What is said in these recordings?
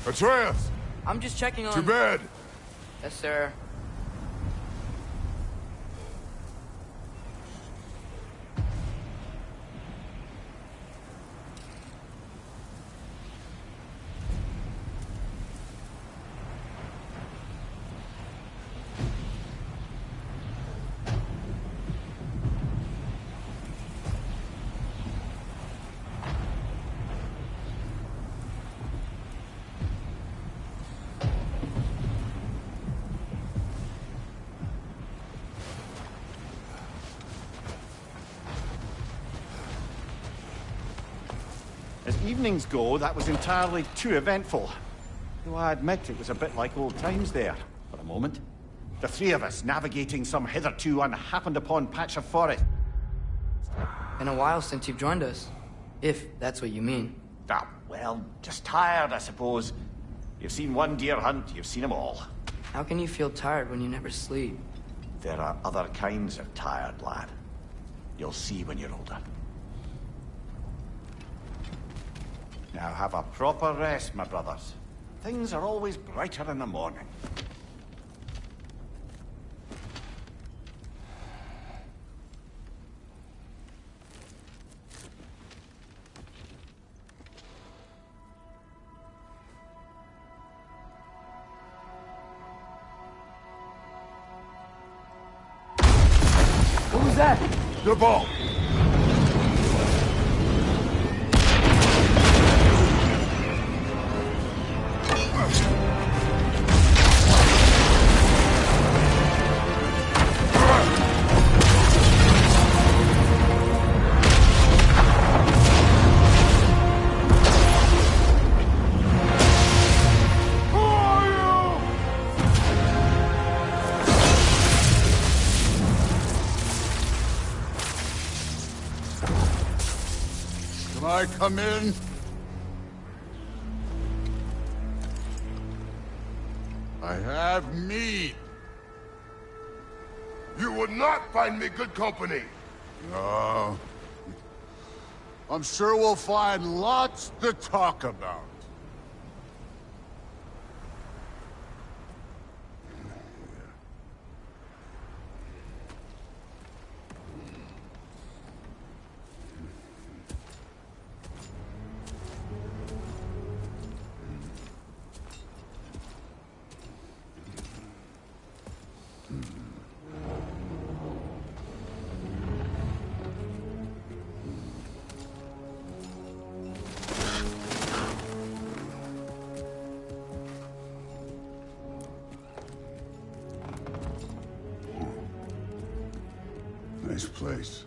Atreus! I'm just checking on... To bed! Yes, sir. As evenings go, that was entirely too eventful. Though I admit it was a bit like old times there, for a moment. The three of us navigating some hitherto unhappened-upon patch of forest. Been a while since you've joined us. If that's what you mean. Ah, well, just tired, I suppose. You've seen one deer hunt, you've seen them all. How can you feel tired when you never sleep? There are other kinds of tired, lad. You'll see when you're older. Now have a proper rest, my brothers. Things are always brighter in the morning. What was that? The ball! Can I come in? I have meat. You would not find me good company. No. I'm sure we'll find lots to talk about. Nice place.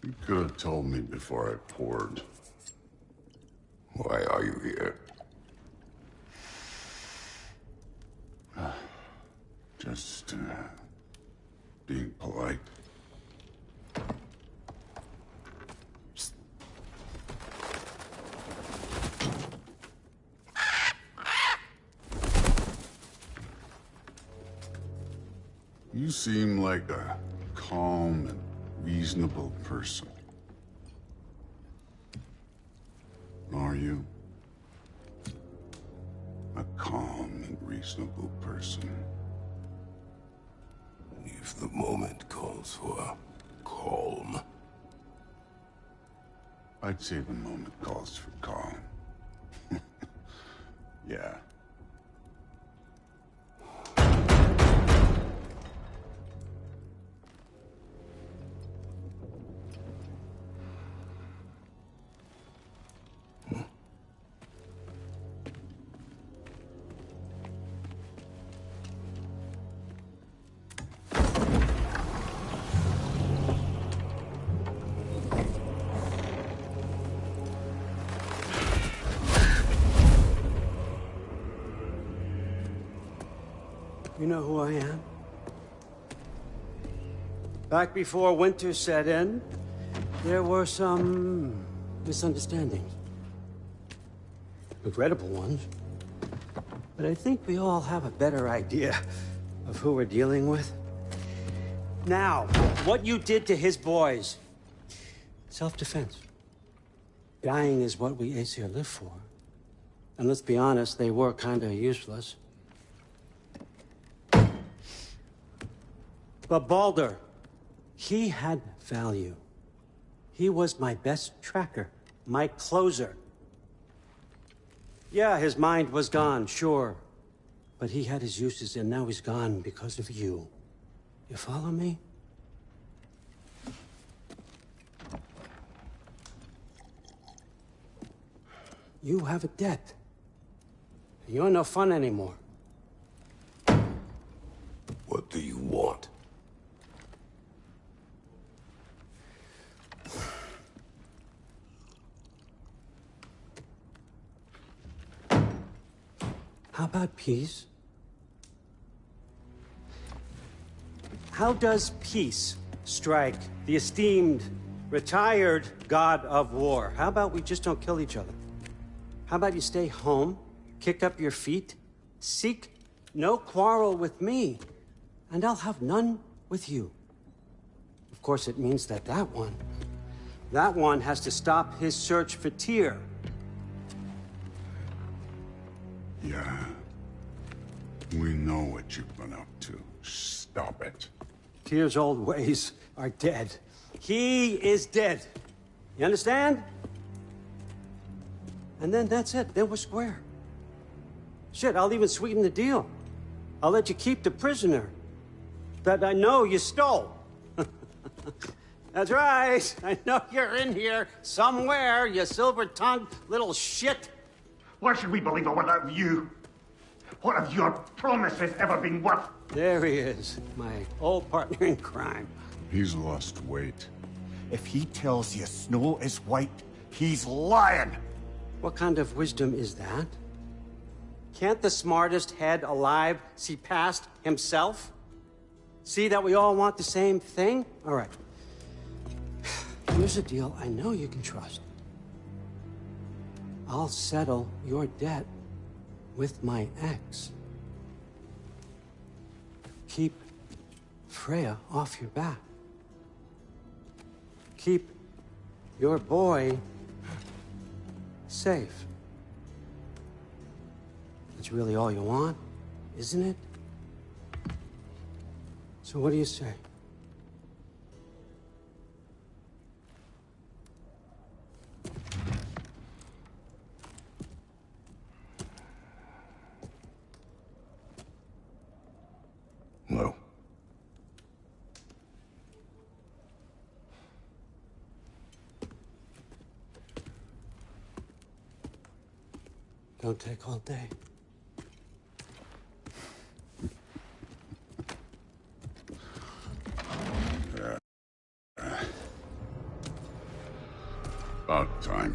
You could have told me before I poured. Why are you here? Just, being polite. You seem like a calm and reasonable person. Are you? A calm and reasonable person. If the moment calls for calm. I'd say the moment calls for calm. Yeah. You know who I am? Back before winter set in, there were some misunderstandings. Regrettable ones. But I think we all have a better idea of who we're dealing with. Now, what you did to his boys. Self-defense. Dying is what we Aesir live for. And let's be honest, they were kinda useless. But Baldur, he had value. He was my best tracker, my closer. Yeah, his mind was gone, sure. But he had his uses, and now he's gone because of you. You follow me? You have a debt. You're no fun anymore. What do you want? How about peace? How does peace strike the esteemed, retired god of war? How about we just don't kill each other? How about you stay home, kick up your feet, seek no quarrel with me, and I'll have none with you. Of course, it means that that one has to stop his search for Tyr. Yeah. We know what you've been up to. Stop it. Tyr's old ways are dead. He is dead. You understand? And then that's it. Then we're square. Shit, I'll even sweeten the deal. I'll let you keep the prisoner that I know you stole. That's right. I know you're in here somewhere, you silver-tongued little shit. Why should we believe a word out of you? What have your promises ever been worth? There he is, my old partner in crime. He's lost weight. If he tells you snow is white, he's lying. What kind of wisdom is that? Can't the smartest head alive see past himself? See that we all want the same thing? All right. Here's a deal I know you can trust. I'll settle your debt with my ex. Keep Freya off your back. Keep your boy safe. That's really all you want, isn't it? So what do you say? No. Don't take all day. About time.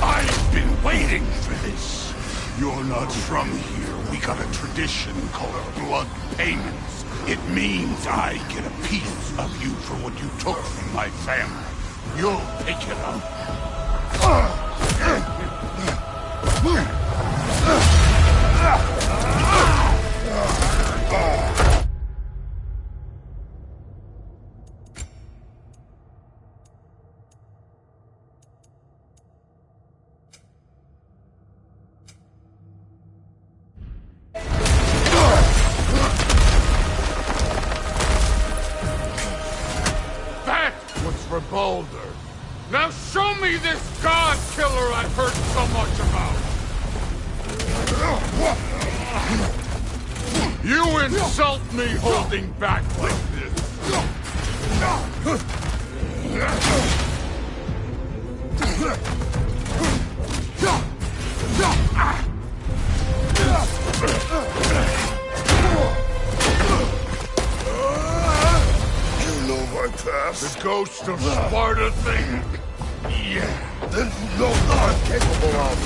I've been waiting for this. You're not from here. We got a tradition called blood payments. It means I get a piece of you for what you took from my family. You'll pick it up. for Baldur. Now show me this god killer I've heard so much about! You insult me holding back like this! You know my past? The ghost of Sparta thing? Yeah. Then you know what I'm capable of.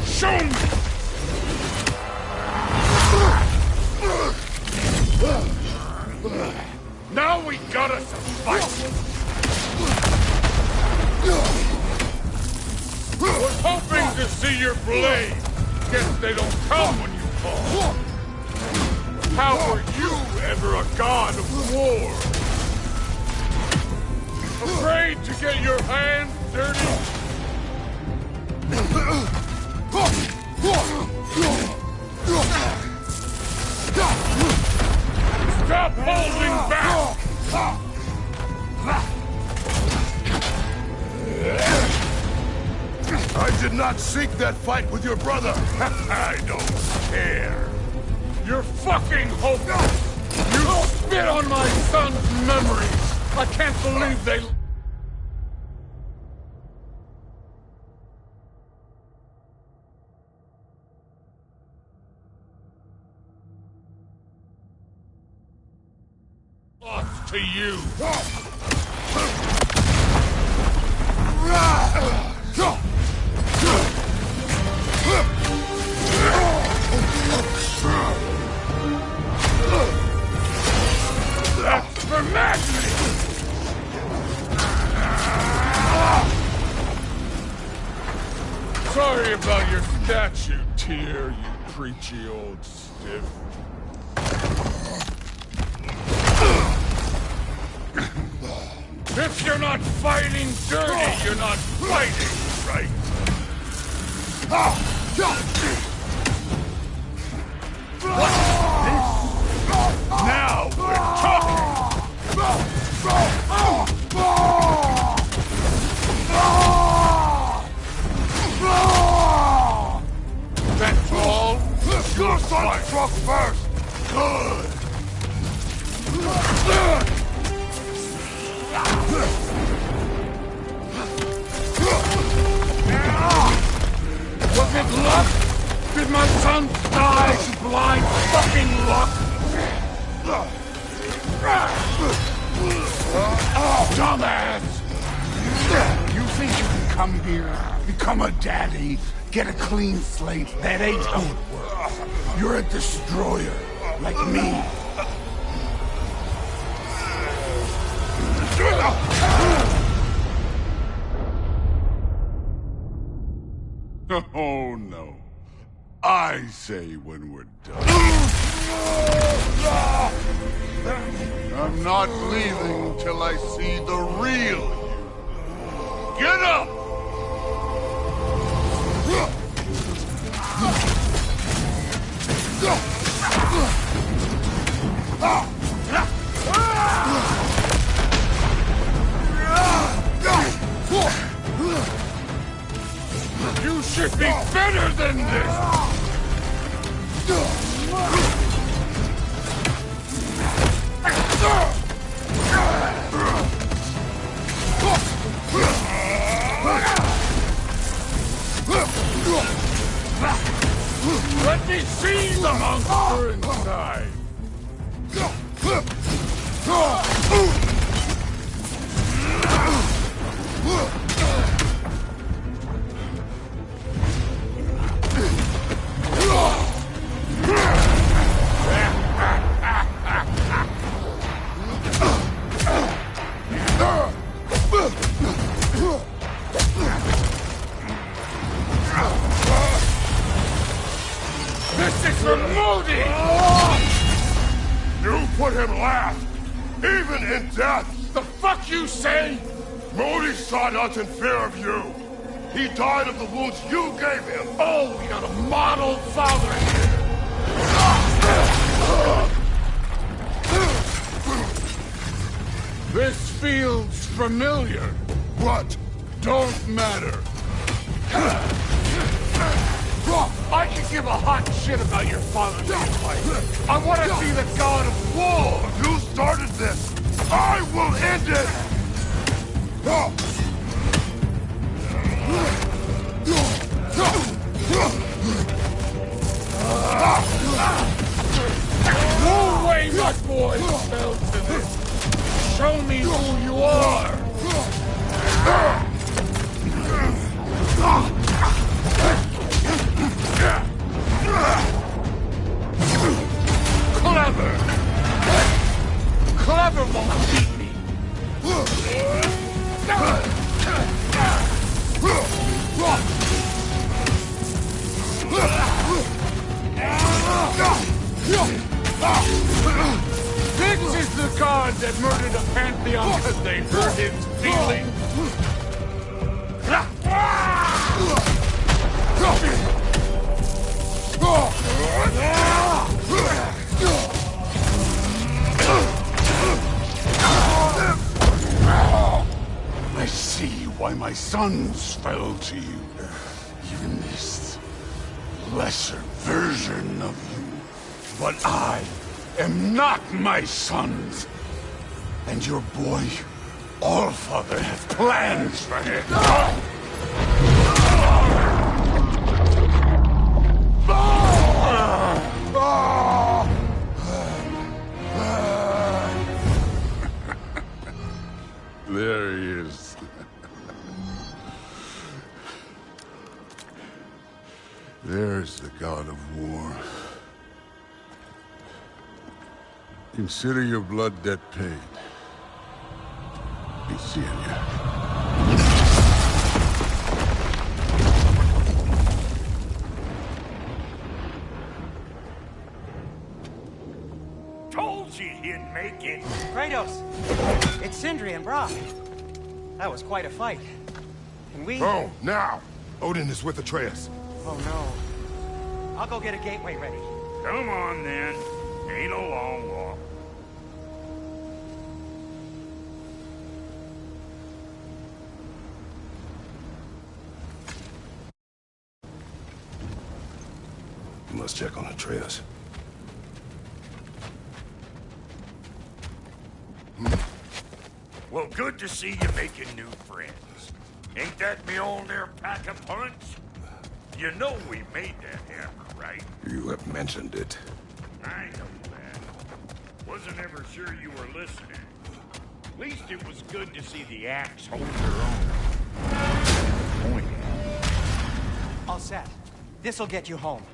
Show me! Now we got us a fight! Was hoping to see your blade. Guess they don't come when you call. How were you ever a god of war? Afraid to get your hands dirty? Stop holding back! I did not seek that fight with your brother. I don't care. You're fucking hopeless! You spit on my son's memories! I can't believe they... lost to you! That's for madness! Sorry about your statue, Tyr, you preachy old stiff. If you're not fighting dirty, you're not fighting right. What's this? Now we're talking! That's all? Your son struck first. Good. Was it luck? Did my son die to blind fucking luck? Dumbass! You think you can come here, become a daddy, get a clean slate? That ain't how it works. You're a destroyer, like me. Oh no. I say when we're done. I'm not leaving till I see the real you. Get up! You should be better than this! Let me see the monster inside! This is for Modi! You put him last, even in death. The fuck you say? Modi saw us in fear of you. He died of the wounds you gave him. Oh, we got a model father here. This feels familiar. What? Don't matter. I can give a hot shit about your father's fight. I want to see the god of war. You started this. I will end it. No way my boy fell to this. Show me who you are. Clever. Clever won't beat me. This is the god that murdered a pantheon because they hurt his feelings. I see why my sons fell to you. Even this lesser version of you. But I am not my sons. And your boy, Allfather, has plans for him. There he is. There's the god of war. Consider your blood debt paid. Be seeing ya. Told you he'd make it. Kratos! It's Sindri and Brock. That was quite a fight. And we... Oh, now! Odin is with Atreus. Oh, no. I'll go get a gateway ready. Come on, then. Ain't a long walk. You must check on Atreus. Well, good to see you making new friends. Ain't that me old there pack a punch? You know we made that hammer, right? You have mentioned it. I know that. Wasn't ever sure you were listening. At least it was good to see the axe hold her own. Point. All set. This'll get you home.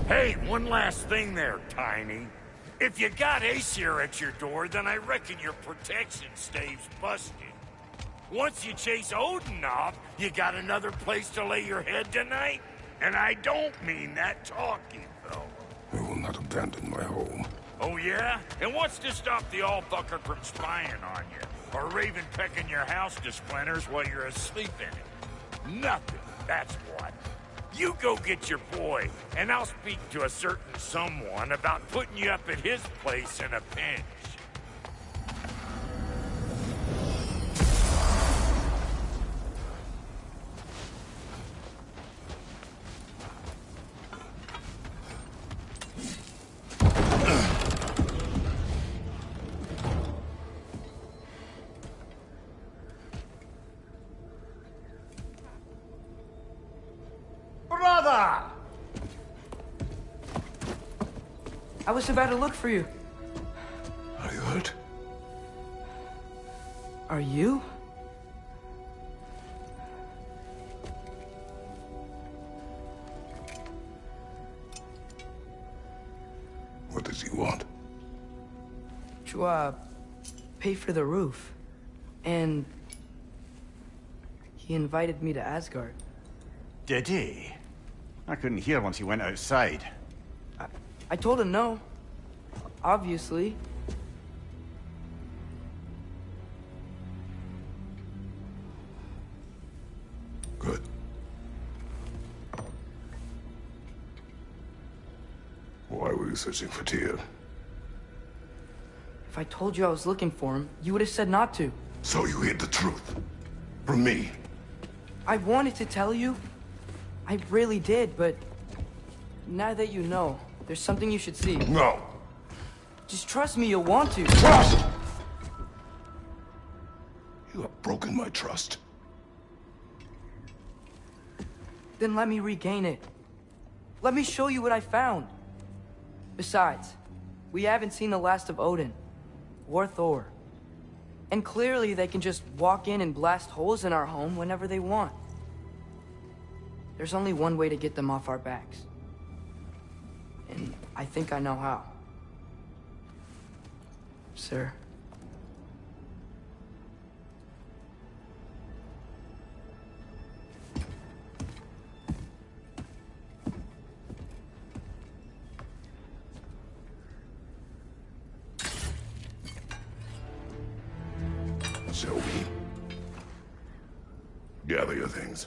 Hey, one last thing there, Tiny. If you got Aesir at your door, then I reckon your protection stave's busted. Once you chase Odin off, you got another place to lay your head tonight? And I don't mean that talking, though. I will not abandon my home. Oh, yeah? And what's to stop the all-fucker from spying on you? Or Raven pecking your house to splinters while you're asleep in it? Nothing, that's what. You go get your boy, and I'll speak to a certain someone about putting you up at his place in a pinch. Brother! I was about to look for you. Are you hurt? Are you? What does he want? To, pay for the roof. And... he invited me to Asgard. Did he? I couldn't hear once he went outside. I told him no. Obviously. Good. you searching for Tyr? If I told you I was looking for him, you would have said not to. So you hid the truth. From me. I wanted to tell you. I really did, but... now that you know, there's something you should see. No. Just trust me, you'll want to. Trust! You have broken my trust. Then let me regain it. Let me show you what I found. Besides, we haven't seen the last of Odin. Or Thor. And clearly they can just walk in and blast holes in our home whenever they want. There's only one way to get them off our backs. And I think I know how. Sir. Show me. Gather your things.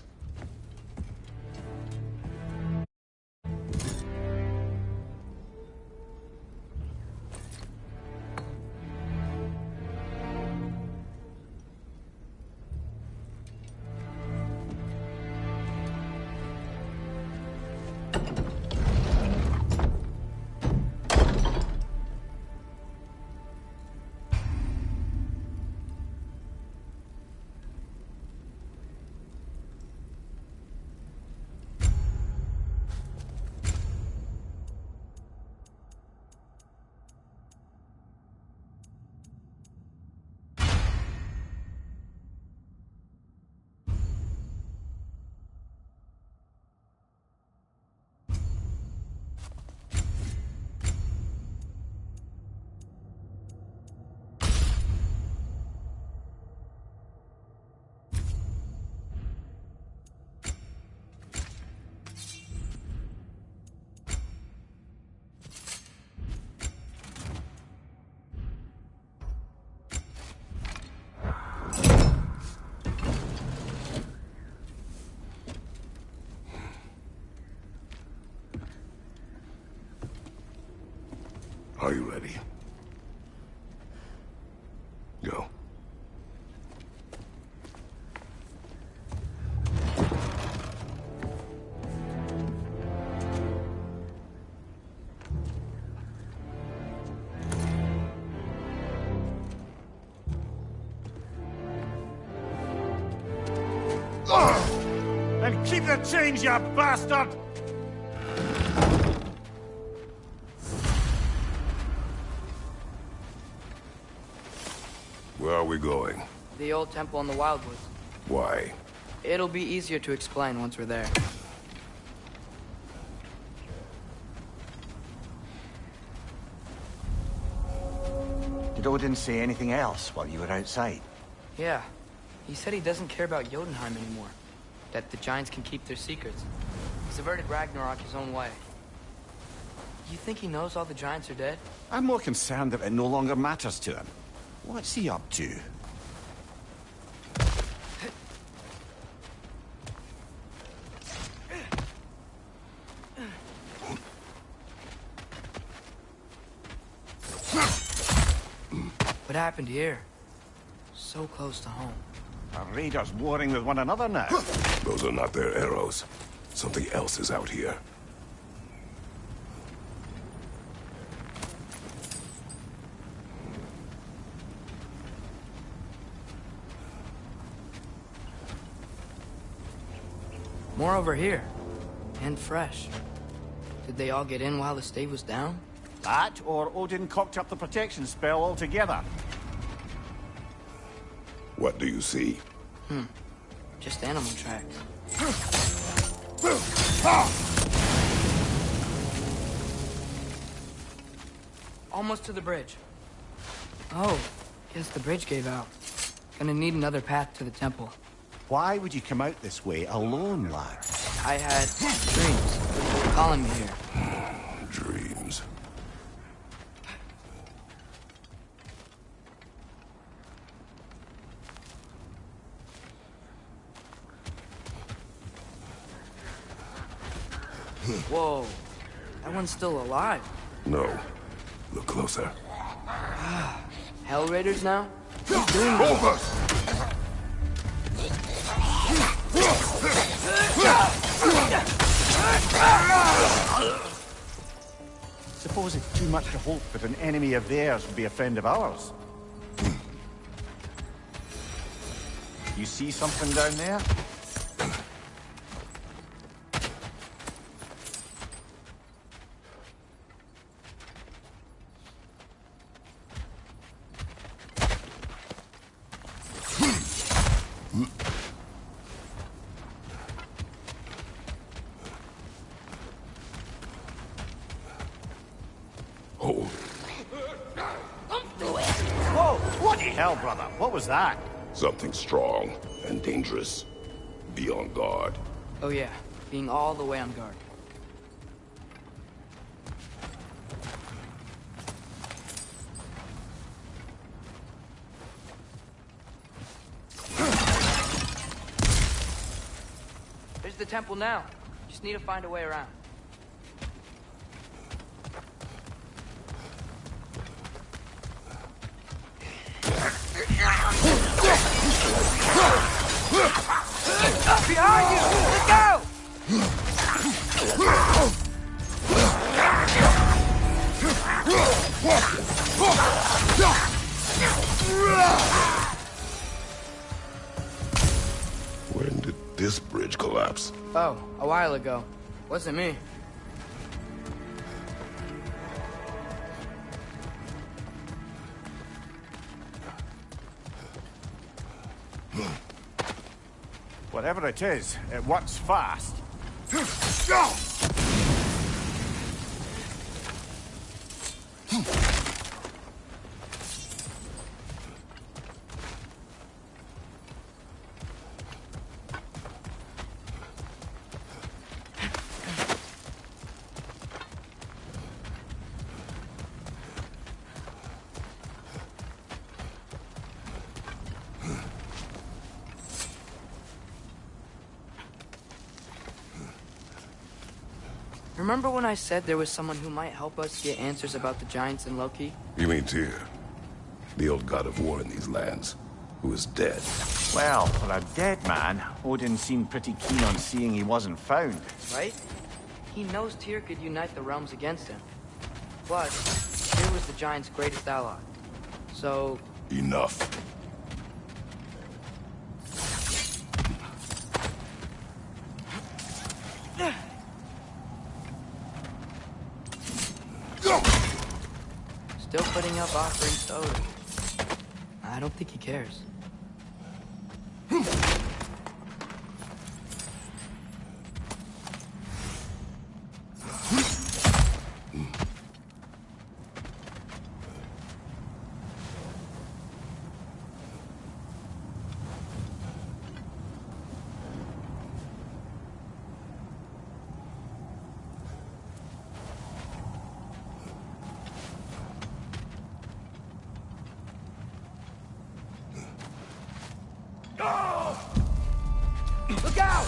Are you ready? Go. And keep the change, you bastard! Where are we going? The old temple in the Wildwoods. Why? It'll be easier to explain once we're there. Did Odin say anything else while you were outside? Yeah. He said he doesn't care about Jotunheim anymore. That the Giants can keep their secrets. He's averted Ragnarok his own way. You think he knows all the Giants are dead? I'm more concerned that it no longer matters to him. What's he up to? What happened here? So close to home. Our raiders warring with one another now. Those are not their arrows. Something else is out here. More over here. And fresh. Did they all get in while the stave was down? That, or Odin cocked up the protection spell altogether. What do you see? Just animal tracks. Almost to the bridge. Oh, guess the bridge gave out. Gonna need another path to the temple. Why would you come out this way alone, lad? I had dreams. Calling me here. Dreams. Whoa. That one's still alive. No. Look closer. Hell Raiders now? Who's doing this? Over! Suppose it's too much to hope that an enemy of theirs would be a friend of ours. You see something down there? Hold. Whoa! Bloody hell, brother! What was that? Something strong and dangerous. Be on guard. Oh yeah, being all the way on guard. There's the temple now. Just need to find a way around. Behind you! Let's go! When did this bridge collapse? Oh, a while ago. Wasn't me. Whatever it is, it works fast. Remember when I said there was someone who might help us get answers about the giants and Loki? You mean Tyr? The old god of war in these lands, who is dead. Well, for a dead man, Odin seemed pretty keen on seeing he wasn't found. Right? He knows Tyr could unite the realms against him. Plus, Tyr was the giant's greatest ally. So, Enough. still putting up offerings to Odin. I don't think he cares. Look out!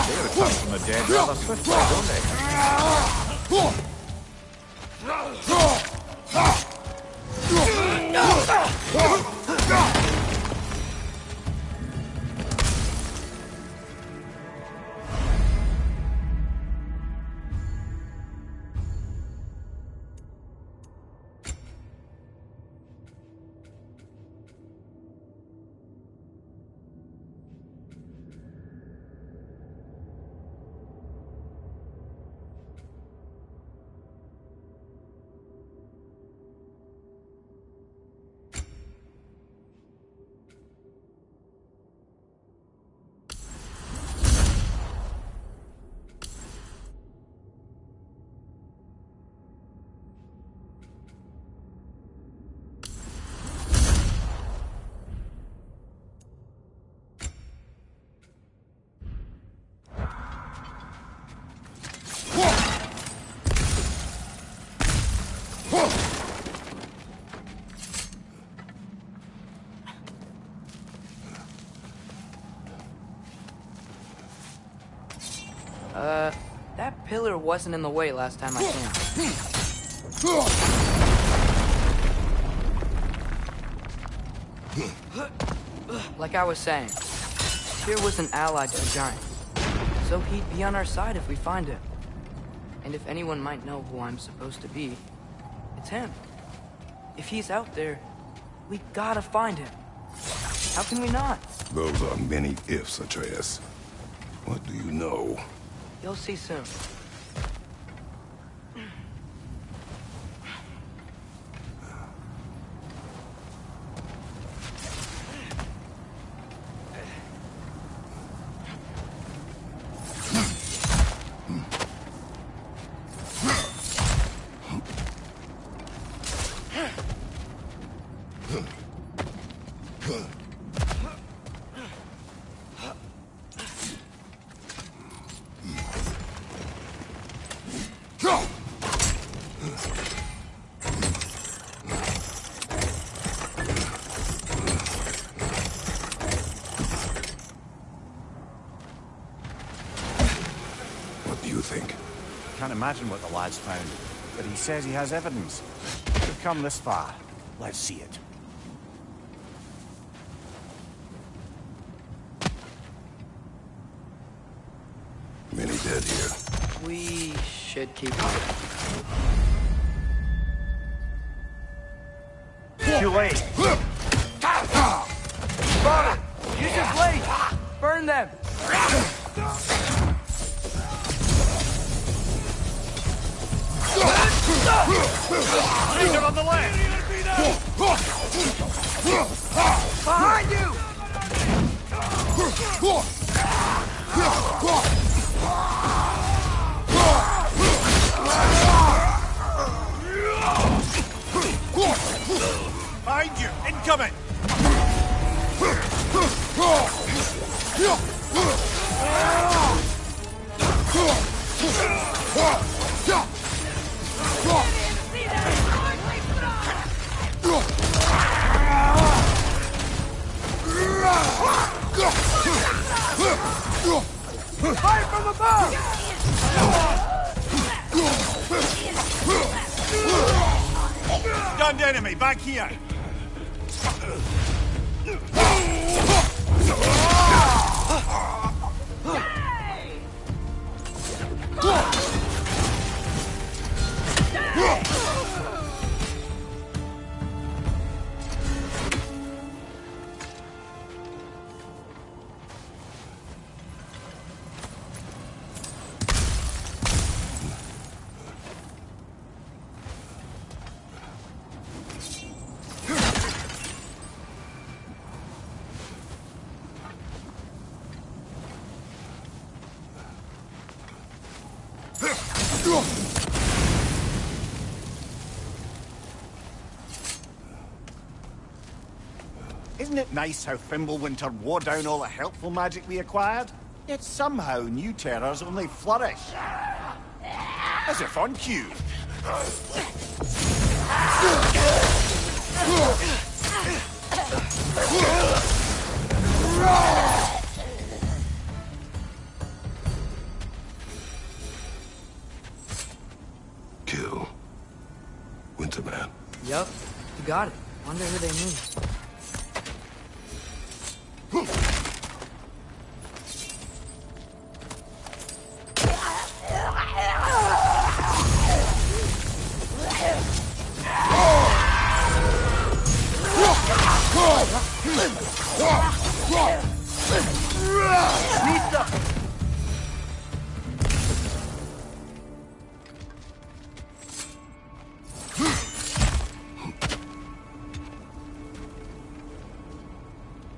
They come from the dead rather swiftly, don't they? That pillar wasn't in the way last time I came. Like I was saying, Tyr was an ally to the giant, so he'd be on our side if we find him. And if anyone might know who I'm supposed to be, it's him. If he's out there, we gotta find him. How can we not? Those are many ifs, Atreus. What do you know? You'll see soon. Can't imagine what the lad's found, but he says he has evidence. We've come this far. Let's see it. Many dead here. We should keep moving. Too late. Father, use your blade! Burn them! Ranger on the left! Behind you! Behind you! Incoming! Fire from above! Stunned enemy, back here! Isn't it nice how Fimbulwinter wore down all the helpful magic we acquired? Yet somehow new terrors only flourish. As if on cue. Kill Winterman. Yup, you got it. Wonder who they mean.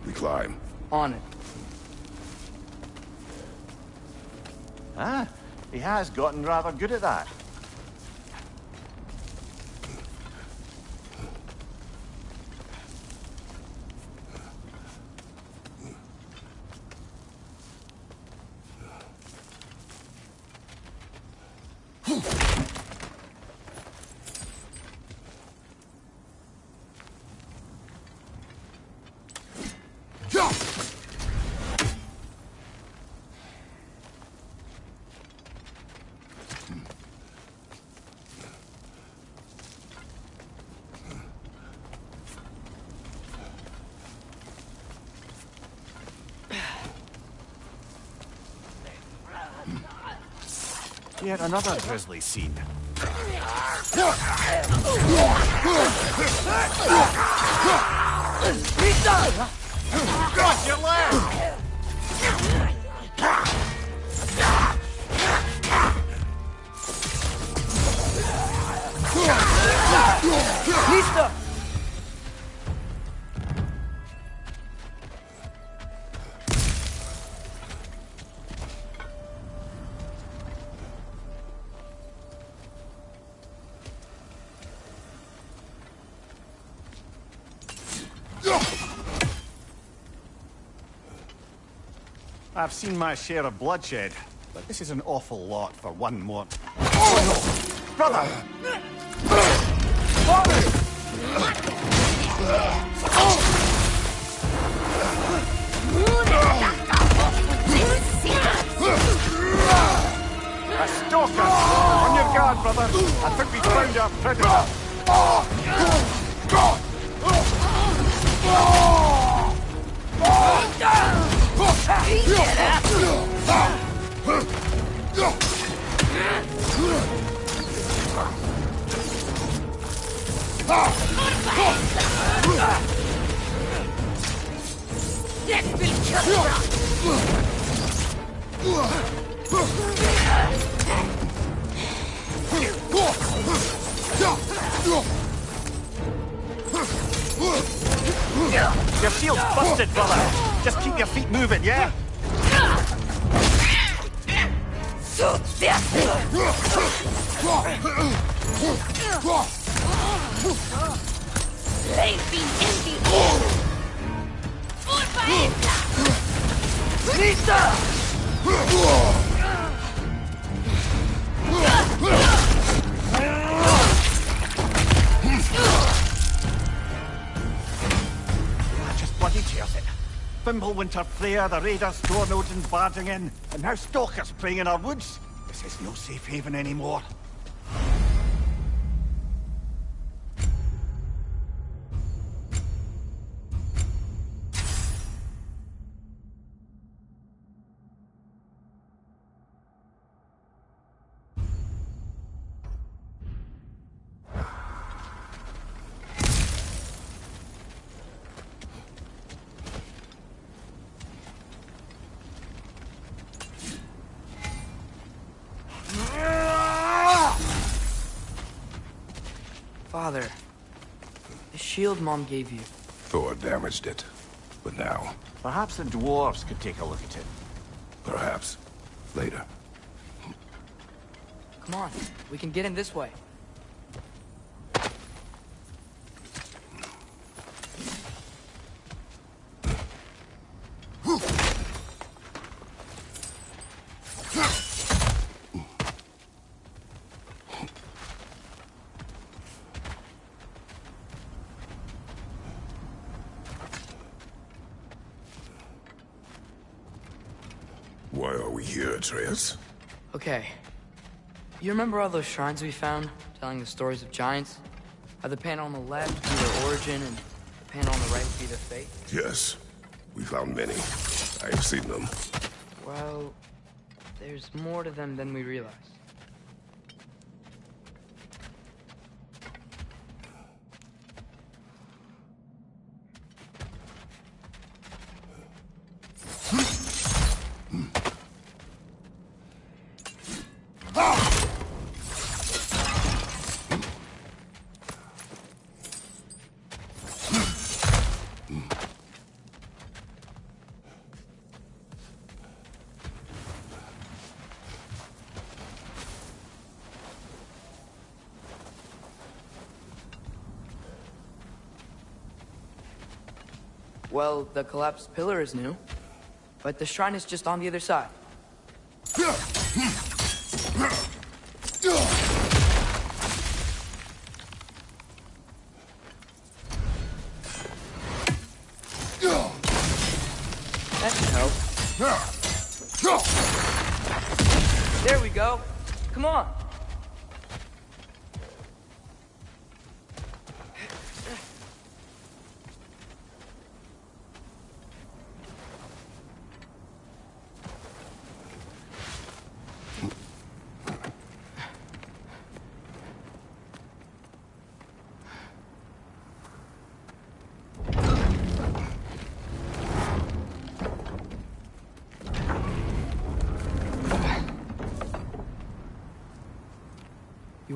We climb. On it. Ah, he has gotten rather good at that. Yet another grisly scene. Got your leg! Lista! I've seen my share of bloodshed, but this is an awful lot for one more. Oh no! Brother! A stalker! On your guard, brother! I think we found our predator! Your shield's busted, brother! Just keep your feet moving, yeah? Just bloody cheers it. Fimbulwinter Freya, the raiders, Stornodens barging in, and now stalkers preying in our woods. This is no safe haven anymore. Father, the shield Mom gave you. Thor damaged it. But now, Perhaps the dwarves could take a look at it. perhaps, later. Come on, we can get in this way. Why are we here, Atreus? Okay. You remember all those shrines we found, telling the stories of giants? How the panel on the left be their origin, and the panel on the right be their fate? Yes. We found many. I have seen them. Well, there's more to them than we realize. Well, the collapsed pillar is new, but the shrine is just on the other side. That should help. There we go. Come on.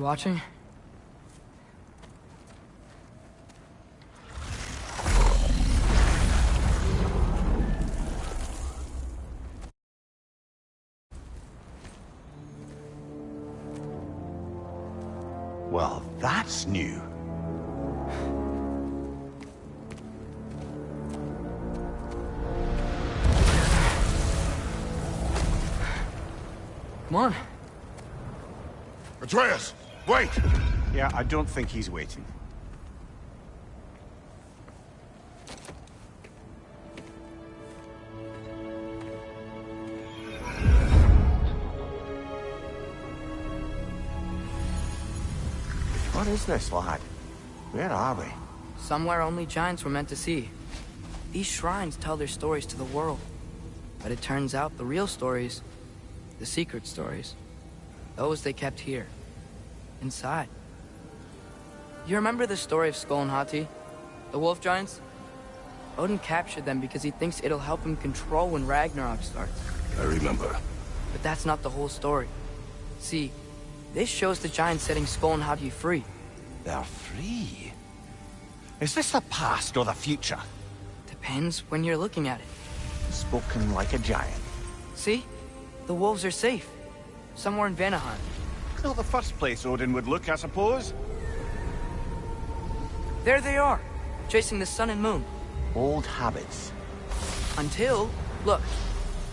You watching? Well, that's new. Come on. Atreus, wait! Yeah, I don't think he's waiting. What is this, lad? Where are we? Somewhere only giants were meant to see. These shrines tell their stories to the world. But it turns out the real stories, the secret stories, those they kept here, inside. You remember the story of Skull and Hati? The wolf giants? Odin captured them because he thinks it'll help him control when Ragnarok starts. I remember. But that's not the whole story. See, this shows the giants setting Skull and Hati free. They're free. Is this the past or the future? Depends when you're looking at it. Spoken like a giant. See? The wolves are safe. Somewhere in Vanaheim. Not the first place Odin would look, I suppose. There they are, chasing the sun and moon. Old habits. Until, look,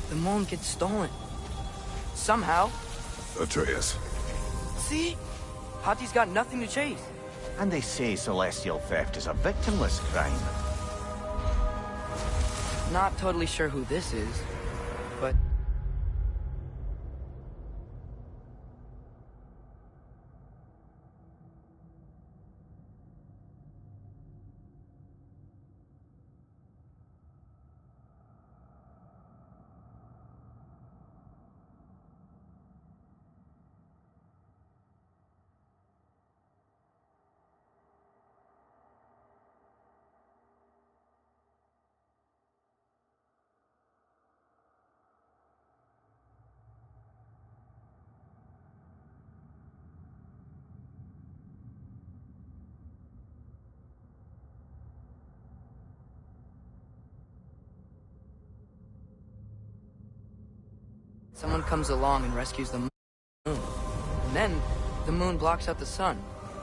the moon gets stolen. Somehow. Atreus. See? Hati's got nothing to chase. And they say celestial theft is a victimless crime. Not totally sure who this is, but... Someone comes along and rescues the moon. And then, the moon blocks out the sun.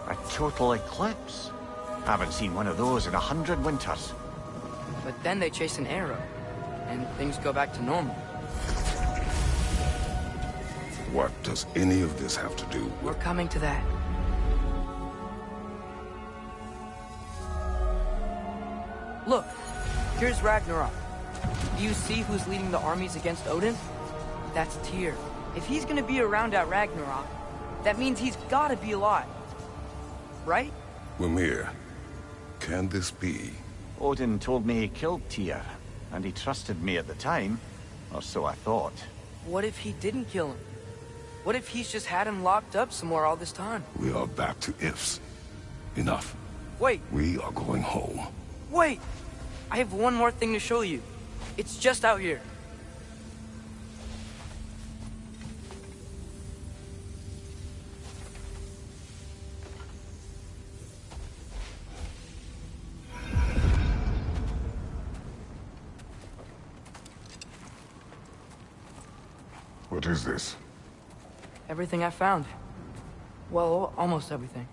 A total eclipse. Haven't seen one of those in 100 winters. But then they chase an arrow, and things go back to normal. What does any of this have to do We're with... coming to that. Look, here's Ragnarok. Do you see who's leading the armies against Odin? That's Tyr. If he's gonna be around at Ragnarok, that means he's gotta be alive. Right? Mimir, can this be? Odin told me he killed Tyr, and he trusted me at the time, or so I thought. What if he didn't kill him? What if he's just had him locked up somewhere all this time? We are back to ifs. Enough. Wait, We are going home. wait! I have one more thing to show you. It's just out here. What is this? Everything I found. Well, almost everything.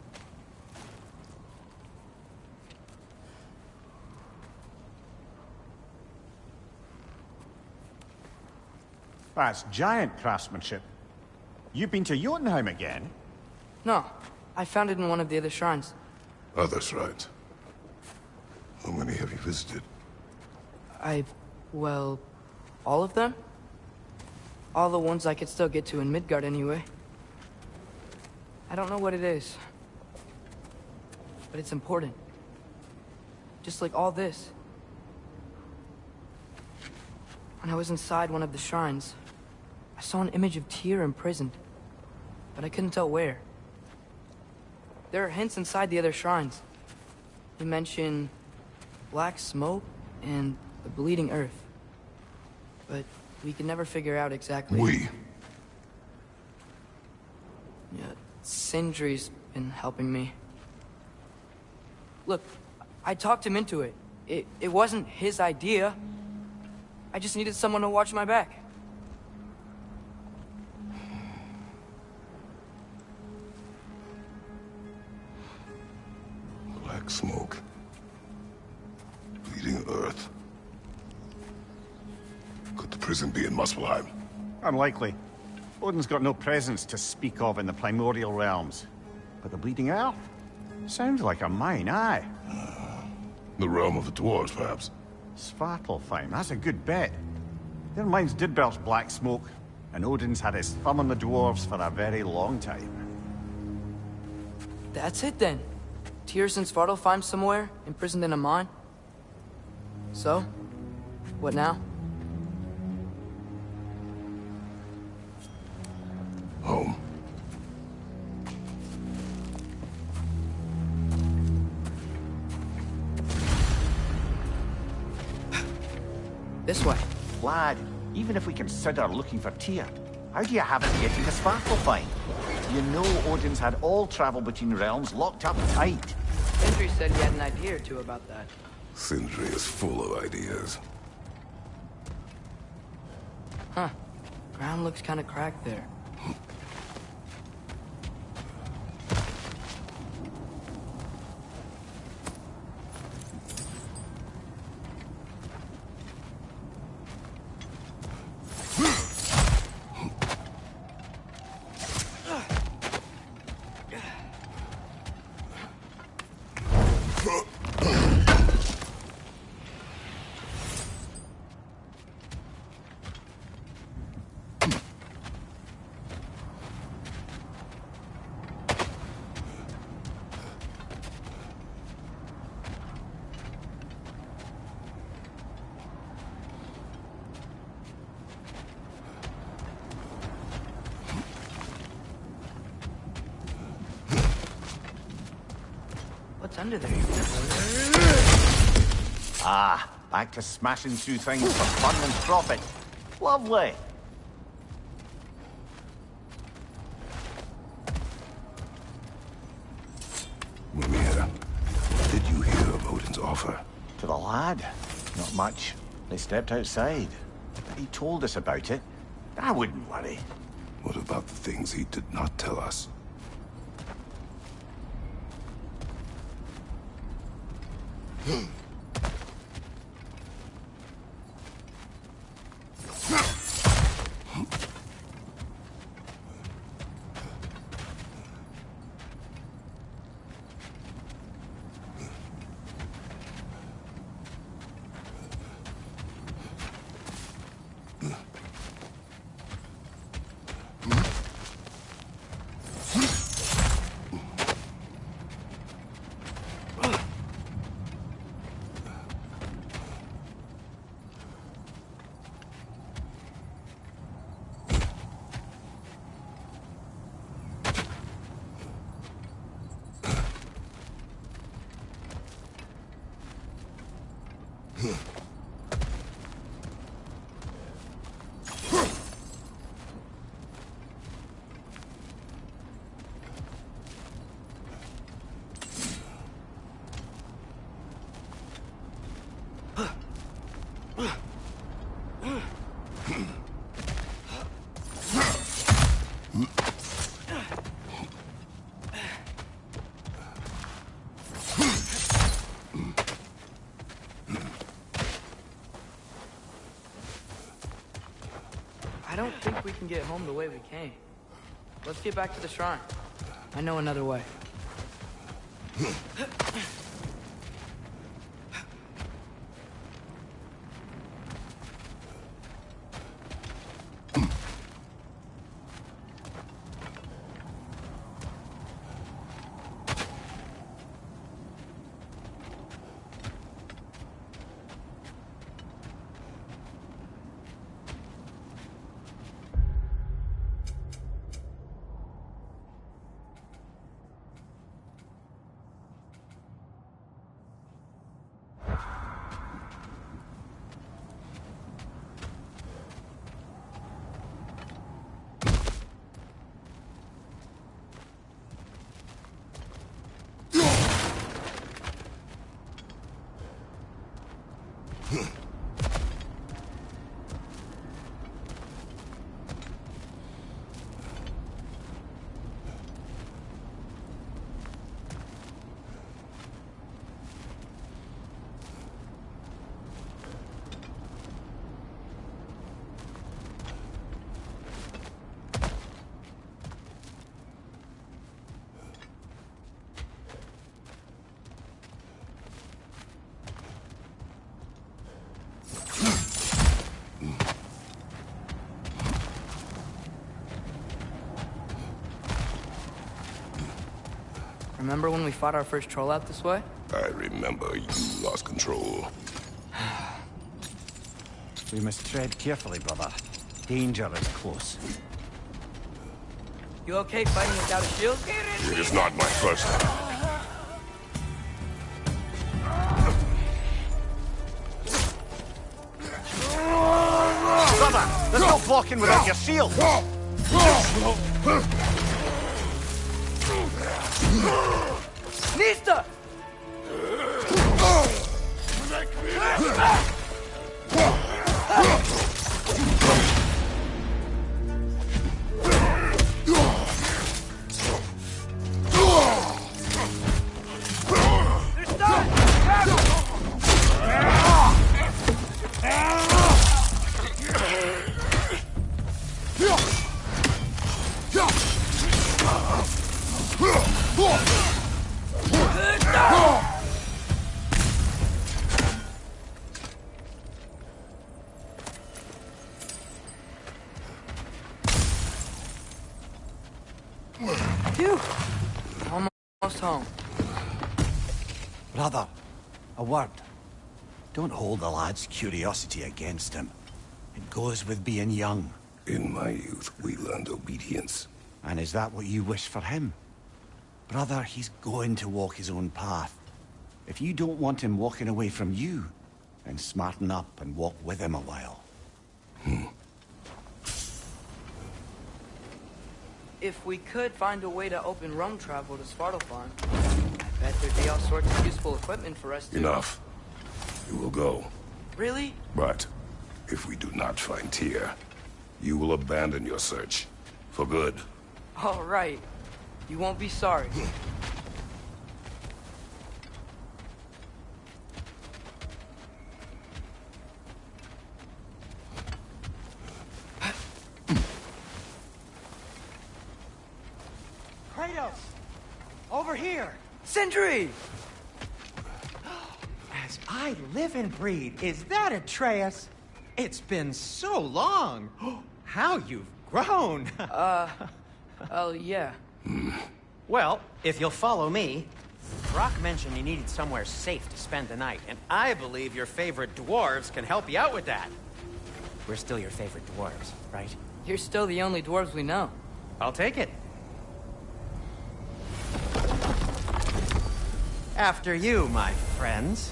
That's giant craftsmanship. You've been to Jotunheim again? No, I found it in one of the other shrines. Other shrines. How many have you visited? Well, all of them? All the ones I could still get to in Midgard anyway. I don't know what it is. But it's important. Just like all this. When I was inside one of the shrines, I saw an image of Tyr imprisoned. But I couldn't tell where. There are hints inside the other shrines. They mention black smoke and the bleeding earth. But we can never figure out exactly... We. Yeah, Sindri's been helping me. Look, I talked him into it. It wasn't his idea. I just needed someone to watch my back. Black smoke. Bleeding earth. Could the prison be in Muspelheim? Unlikely. Odin's got no presence to speak of in the primordial realms. But the Bleeding Earth? Sounds like a mine, aye. The realm of the dwarves, perhaps? Svartalfheim, that's a good bet. Their mines did burst black smoke, and Odin's had his thumb on the dwarves for a very long time. That's it then. Tears in Svartalfheim somewhere, imprisoned in a mine. So, what now? Home. This way. Lad, even if we consider looking for Tyr, how do you have it getting to Svartalfheim? You know Odin's had all travel between realms locked up tight. Sindri said he had an idea or two about that. Sindri is full of ideas. Huh. Ground looks kind of cracked there. What's under there? Ah, back to smashing through things for fun and profit. Lovely. Mimir, what did you hear of Odin's offer? To the lad? Not much. They stepped outside. He told us about it. I wouldn't worry. What about the things he did not tell us? I don't think we can get home the way we came. Let's get back to the shrine. I know another way. Remember when we fought our first troll out this way? I remember you lost control. We must tread carefully, brother. Danger is close. You okay fighting without a shield? It is not my first time. Brother, there's no blocking without your shield! Nista! Phew. Almost home. Brother, a word. Don't hold the lad's curiosity against him. It goes with being young. In my youth, we learned obedience. And is that what you wish for him? Brother, he's going to walk his own path. If you don't want him walking away from you, then smarten up and walk with him a while. If we could find a way to open roam travel to Svartalfheim, I bet there'd be all sorts of useful equipment for us to... Enough. You will go. Really? But if we do not find Tyr, you will abandon your search. For good. All right. You won't be sorry. Kratos! Over here! Sindri! As I live and breathe, is that Atreus? It's been so long! How you've grown! Oh, yeah. Well, if you'll follow me, Brock mentioned you needed somewhere safe to spend the night, and I believe your favorite dwarves can help you out with that. We're still your favorite dwarves, right? You're still the only dwarves we know. I'll take it. After you, my friends.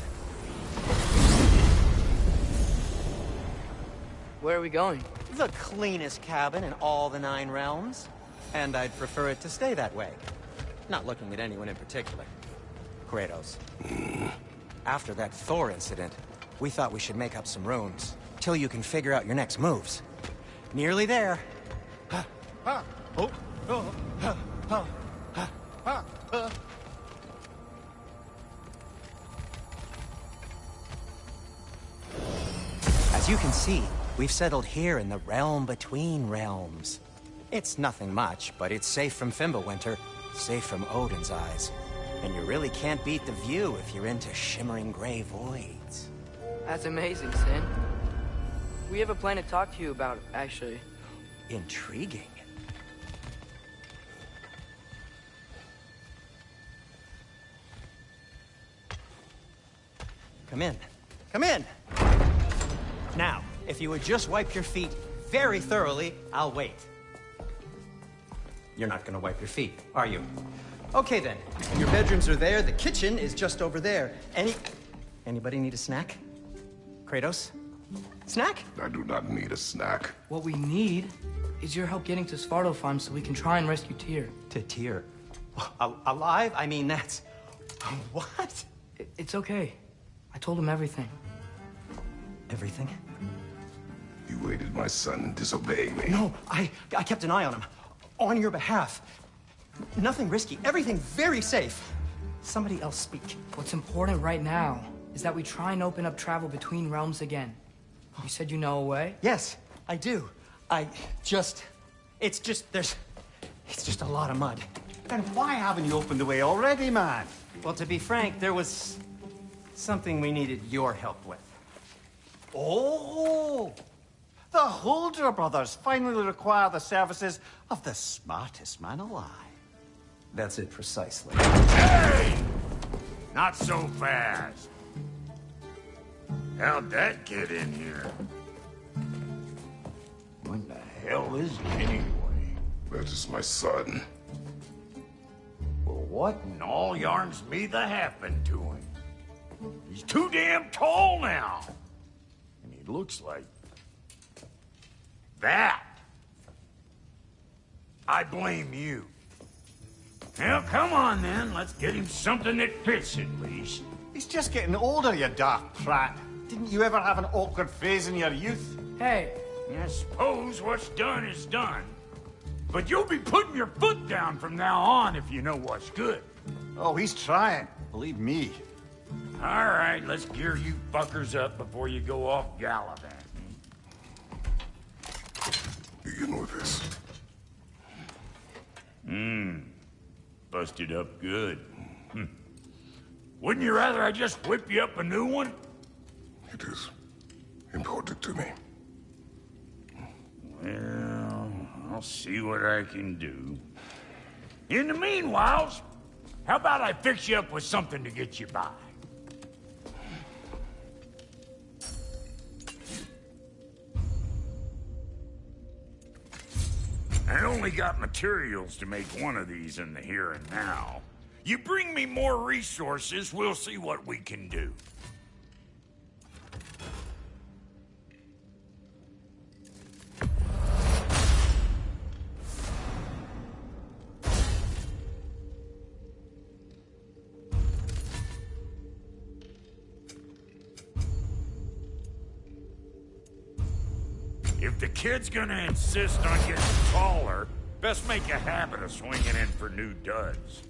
Where are we going? The cleanest cabin in all the 9 realms. And I'd prefer it to stay that way. Not looking at anyone in particular. Kratos. After that Thor incident, we thought we should make up some runes, till you can figure out your next moves. Nearly there. As you can see, we've settled here in the realm between realms. It's nothing much, but it's safe from Fimbulwinter, safe from Odin's eyes. And you really can't beat the view if you're into shimmering gray voids. That's amazing, Sin. We have a plan to talk to you about, actually. Intriguing. Come in. Come in! Now, if you would just wipe your feet very thoroughly, I'll wait. You're not gonna wipe your feet, are you? Okay then, your bedrooms are there, the kitchen is just over there. Anybody need a snack? Kratos? Snack? I do not need a snack. What we need is your help getting to Svartalfheim so we can try and rescue Tyr. To Tyr? Alive? I mean, that's... What? It's okay. I told him everything. Everything? You aided my son in disobeying me. No, I kept an eye on him. On your behalf. Nothing risky. Everything very safe. Somebody else speak. What's important right now is that we try and open up travel between realms again. You said you know a way? Yes, I do. It's just a lot of mud. Then why haven't you opened the way already, man? Well, to be frank, there was something we needed your help with. Oh! The Holder brothers finally require the services of the smartest man alive. That's it precisely. Hey! Not so fast. How'd that get in here? What the hell is he anyway? That is my son. Well, what in all yarns me that happened to him? He's too damn tall now. And he looks like... that. I blame you. Well, come on then. Let's get him something that fits at least. He's just getting older, you dark prat. Didn't you ever have an awkward phase in your youth? Hey, I suppose what's done is done. But you'll be putting your foot down from now on if you know what's good. Oh, he's trying. Believe me. All right, let's gear you fuckers up before you go off gallivanting. Begin with this. Busted up good. Wouldn't you rather I just whip you up a new one? It is important to me. Well, I'll see what I can do. In the meanwhile, how about I fix you up with something to get you by? I only got materials to make one of these in the here and now. You bring me more resources, we'll see what we can do. If the kid's gonna insist on getting taller, best make a habit of swinging in for new duds.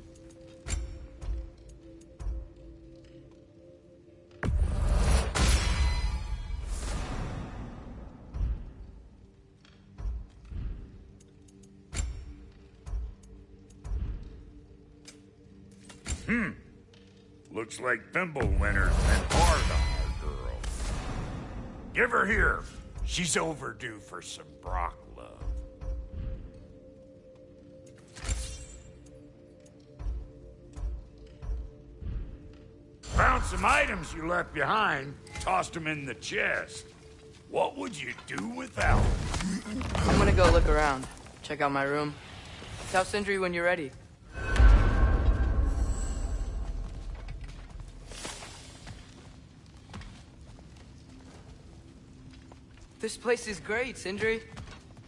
Looks like Thimblewinter's been hard on our girl. Give her here. She's overdue for some Brock love. Found some items you left behind, tossed them in the chest. What would you do without them? I'm gonna go look around. Check out my room. Tell Sindri when you're ready. This place is great, Sindri.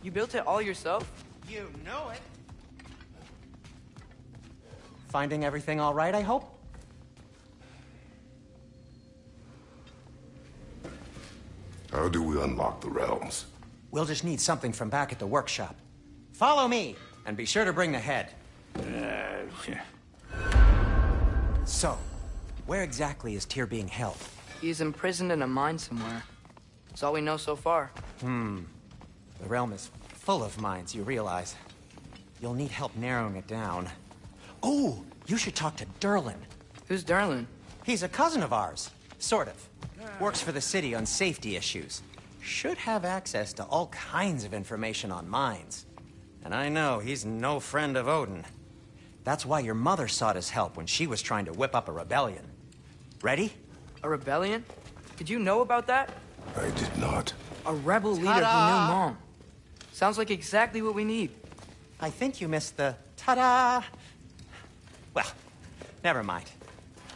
You built it all yourself? You know it. Finding everything all right, I hope? How do we unlock the realms? We'll just need something from back at the workshop. Follow me, and be sure to bring the head. So, where exactly is Tyr being held? He's imprisoned in a mine somewhere. That's all we know so far. The realm is full of mines, you realize. You'll need help narrowing it down. Oh, you should talk to Durlin. Who's Darlin? He's a cousin of ours. Sort of. Works for the city on safety issues. Should have access to all kinds of information on mines. And I know he's no friend of Odin. That's why your mother sought his help when she was trying to whip up a rebellion. Ready? A rebellion? Did you know about that? I did not. A rebel leader who knew Mom. Sounds like exactly what we need. I think you missed the ta-da. Well, never mind.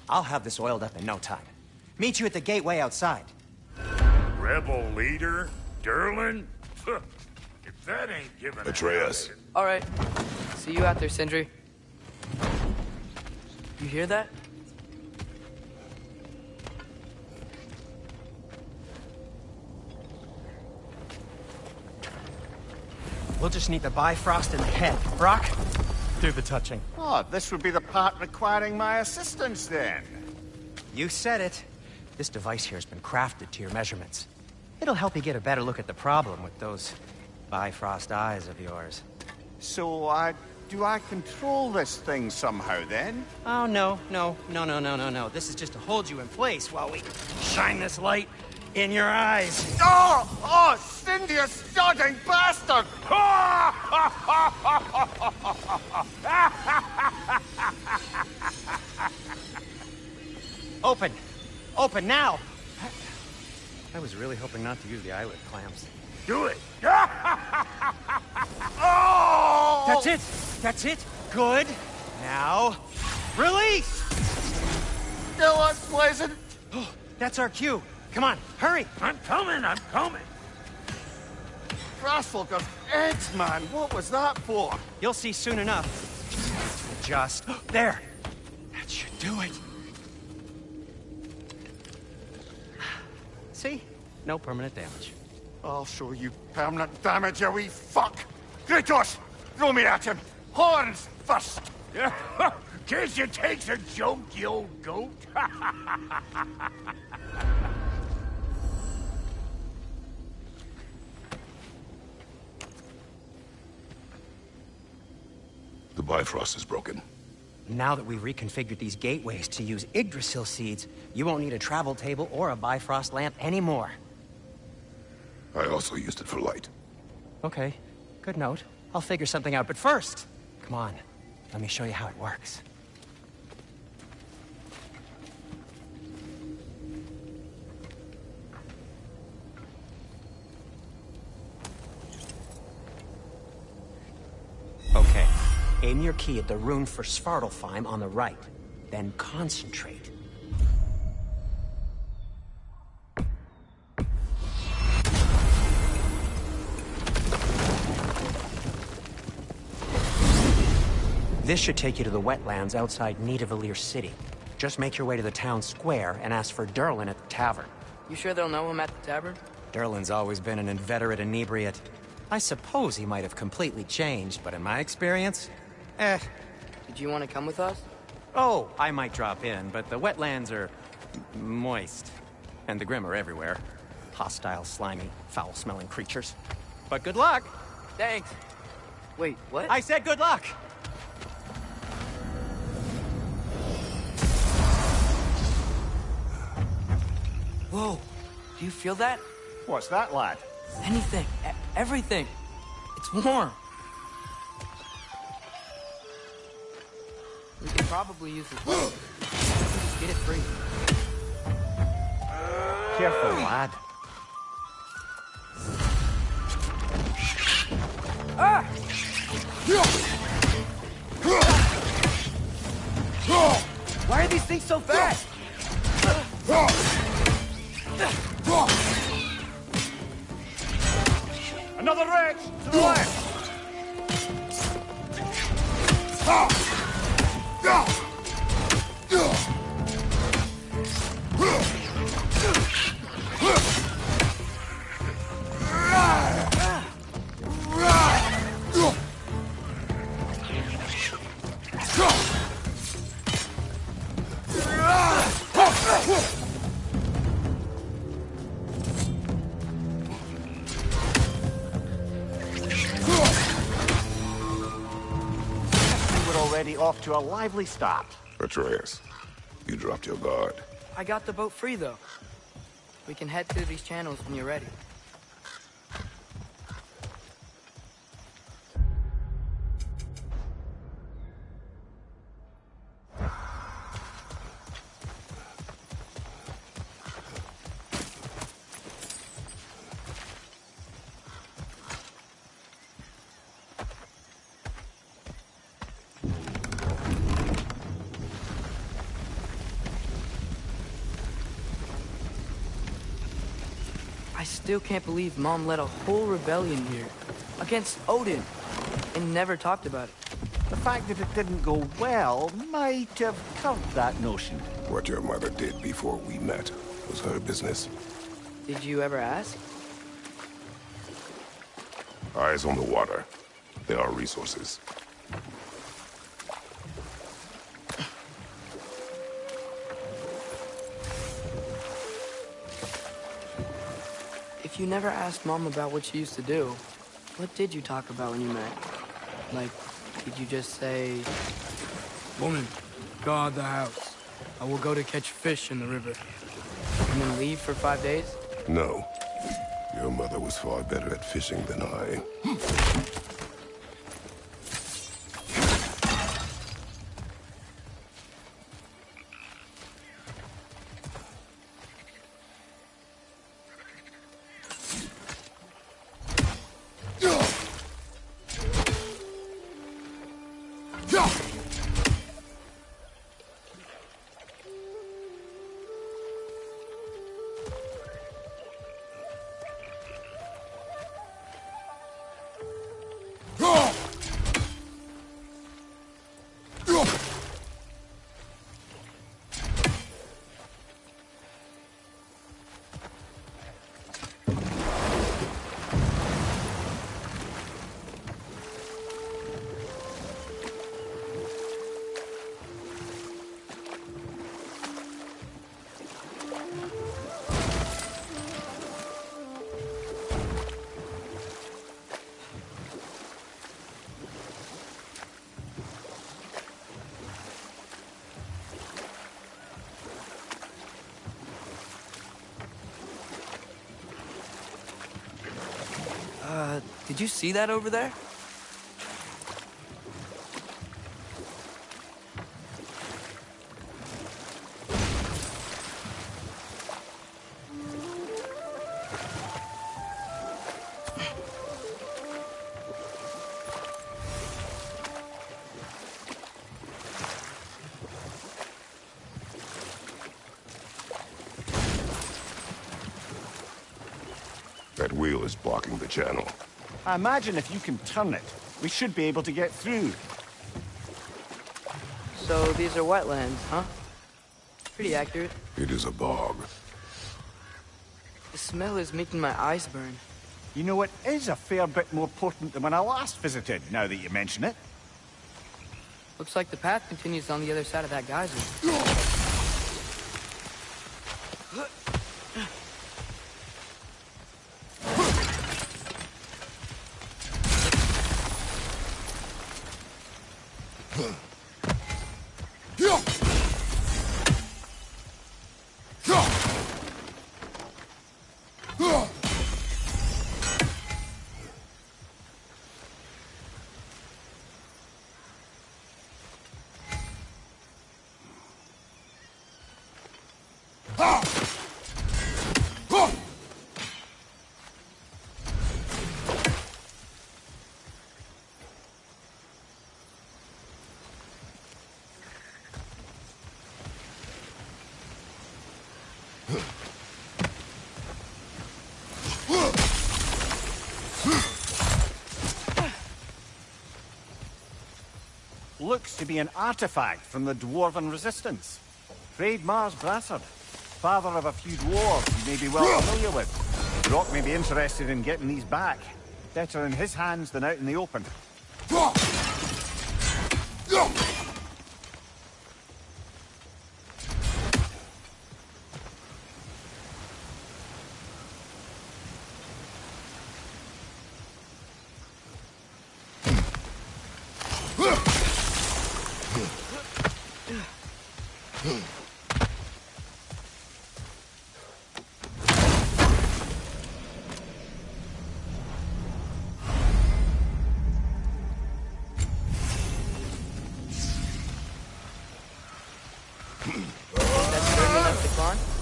I'll have this oiled up in no time. Meet you at the gateway outside. Rebel leader? Durlin? If that ain't giving Atreus. All right. See you out there, Sindri. You hear that? We'll just need the Bifrost in the head. Brock, do the touching. Oh, this would be the part requiring my assistance then. You said it. This device here has been crafted to your measurements. It'll help you get a better look at the problem with those Bifrost eyes of yours. So, do I control this thing somehow then? Oh, no. This is just to hold you in place while we shine this light in your eyes. Oh, Cindy, you sodding bastard! Open! Open now! I was really hoping not to use the eyelid clamps. Do it! Oh! That's it! That's it! Good! Now, release! Still unpleasant. Oh, that's our cue. Come on, hurry! I'm coming! Grassfolker's eggs, man. What was that for? You'll see soon enough. Just... there! That should do it. See? No permanent damage. I'll show you permanent damage, you wee fuck! Kratos! Throw me at him! Horns first! Guess you takes a joke, you old goat. The Bifrost is broken. Now that we've reconfigured these gateways to use Yggdrasil seeds, you won't need a travel table or a Bifrost lamp anymore. I also used it for light. Okay, good note. I'll figure something out, but first, come on, let me show you how it works. Okay, aim your key at the rune for Svartalfheim on the right, then concentrate. This should take you to the wetlands outside Nidavellir City. Just make your way to the town square and ask for Durlin at the tavern. You sure they'll know him at the tavern? Durlin's always been an inveterate inebriate. I suppose he might have completely changed, but in my experience, Did you want to come with us? Oh, I might drop in, but the wetlands are moist. And the Grim are everywhere. Hostile, slimy, foul-smelling creatures. But good luck! Thanks. Wait, what? I said good luck! Whoa, do you feel that? What's that, lad? Anything, everything. It's warm. We could probably use this. We can just get it free. Careful, lad. Ah! Why are these things so fast? Another wrench! To the left! Already off to a lively start. Atreus, you dropped your guard. I got the boat free, though. We can head through these channels when you're ready. I still can't believe Mom led a whole rebellion here against Odin and never talked about it. The fact that it didn't go well might have curbed that notion. What your mother did before we met was her business. Did you ever ask? Eyes on the water. There are resources. If you never asked Mom about what she used to do, what did you talk about when you met? Like, did you just say... Woman, guard the house. I will go to catch fish in the river. And then leave for 5 days? No. Your mother was far better at fishing than I. Did you see that over there? That wheel is blocking the channel. I imagine if you can turn it, we should be able to get through. So these are wetlands, huh? Pretty accurate. It is a bog. The smell is making my eyes burn. You know, it is a fair bit more potent than when I last visited, now that you mention it. Looks like the path continues on the other side of that geyser. Looks to be an artifact from the Dwarven Resistance. Freyed Mars Brassard, father of a few dwarves you may be well familiar with. Rock may be interested in getting these back. Better in his hands than out in the open.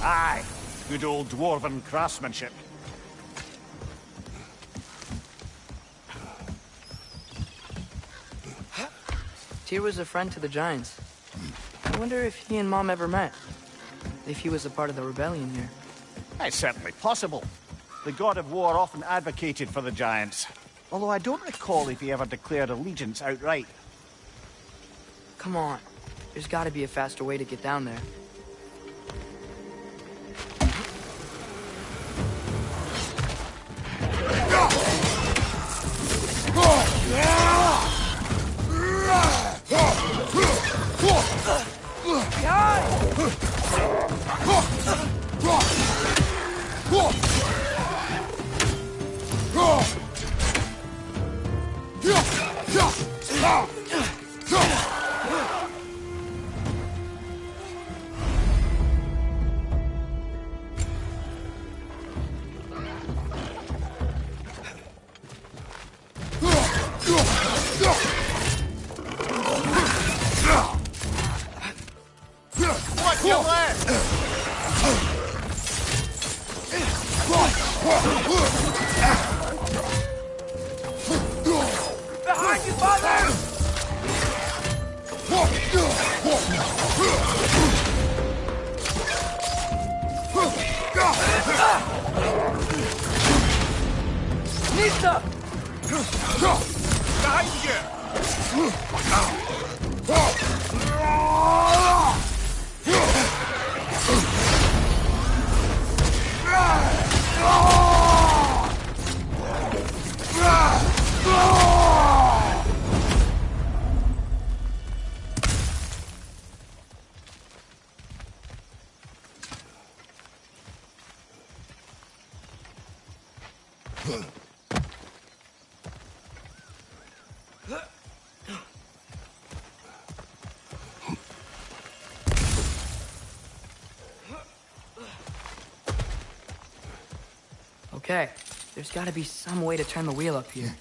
Aye, good old dwarven craftsmanship. Tyr was a friend to the Giants. I wonder if he and Mom ever met. If he was a part of the rebellion here. It's certainly possible. The god of war often advocated for the Giants. Although I don't recall if he ever declared allegiance outright. Come on. There's gotta be a faster way to get down there. What's your left? Behind you, father! Nista! Behind you! Okay, there's gotta be some way to turn the wheel up here.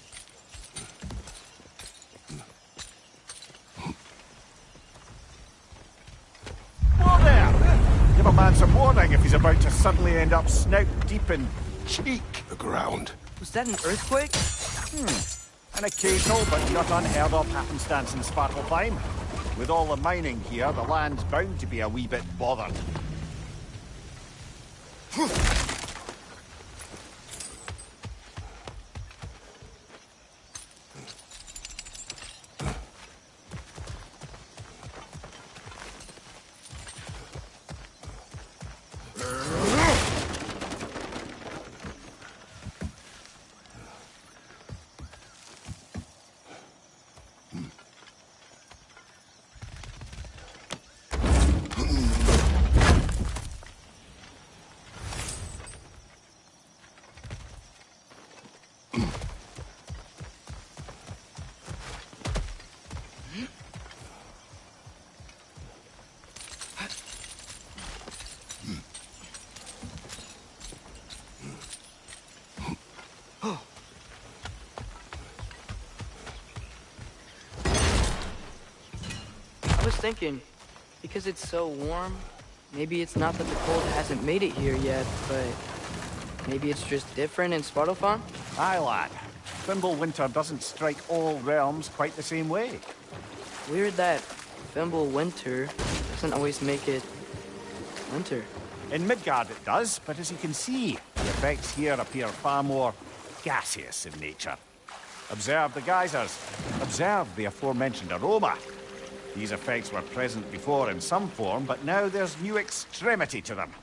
Whoa there! Give a man some warning if he's about to suddenly end up snout deep in cheek. The ground. Was that an earthquake? An occasional but not unheard of happenstance in Svartalfheim. With all the mining here, the land's bound to be a wee bit bothered. I was thinking, because it's so warm, maybe it's not that the cold hasn't made it here yet, but maybe it's just different in Svartalfheim? Aye, lad. Thimble winter doesn't strike all realms quite the same way. Weird that Fimble winter doesn't always make it winter. In Midgard it does, but as you can see, the effects here appear far more gaseous in nature. Observe the geysers. Observe the aforementioned aroma. These effects were present before in some form, but now there's new extremity to them.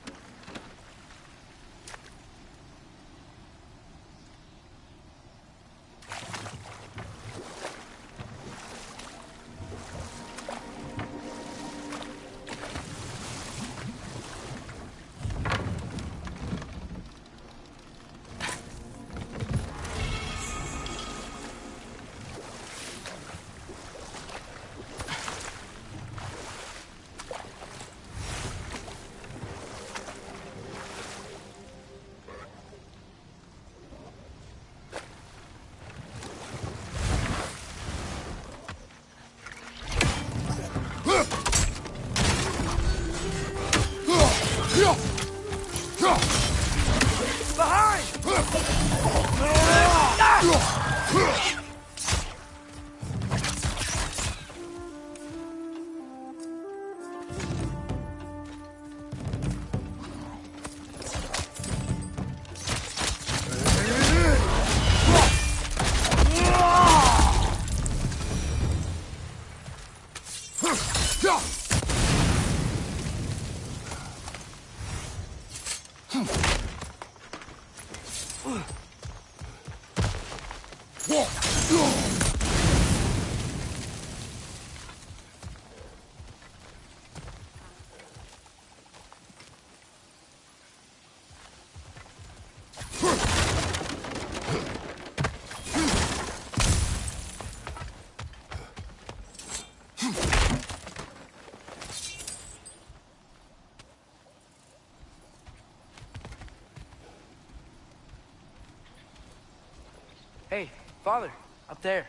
Hey, Father, up there.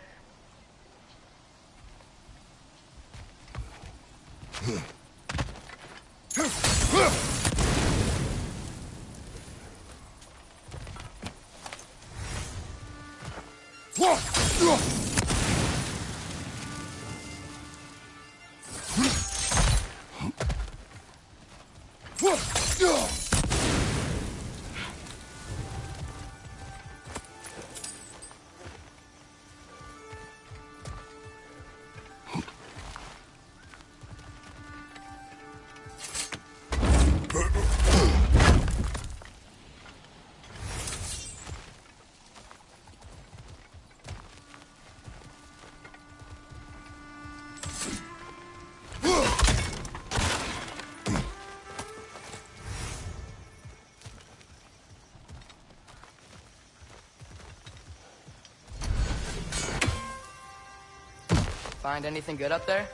Find anything good up there?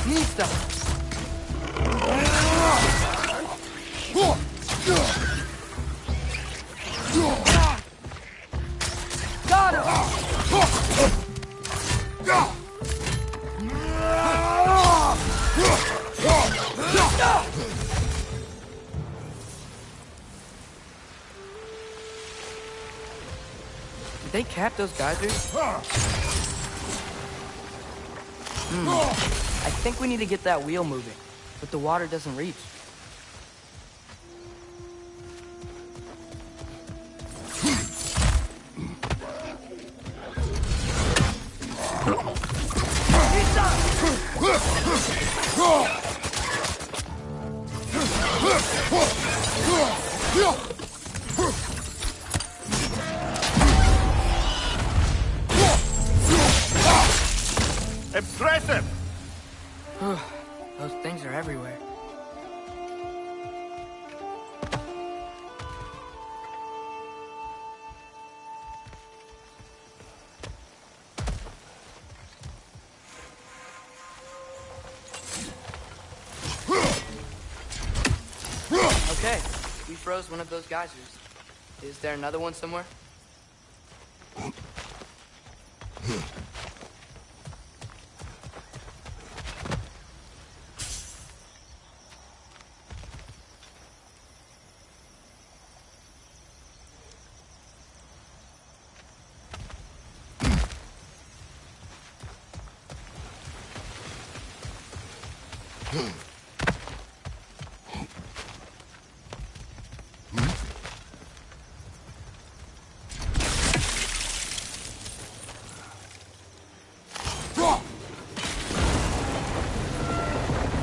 Need stuff. Got him! Did they cap those geysers? I think we need to get that wheel moving, but the water doesn't reach. Impressive! Those things are everywhere. Okay, we froze one of those geysers. Is there another one somewhere?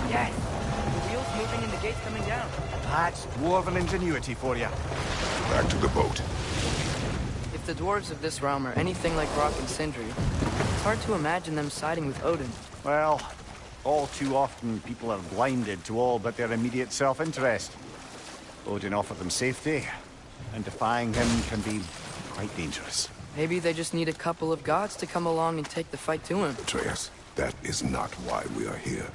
Yes! The wheel's moving and the gate's coming down. That's dwarven ingenuity for you. Back to the boat. If the dwarves of this realm are anything like Rock and Sindri, it's hard to imagine them siding with Odin. Well, all too often people are blinded to all but their immediate self-interest. Odin offered them safety, and defying him can be quite dangerous. Maybe they just need a couple of gods to come along and take the fight to him. Atreus, that is not why we are here.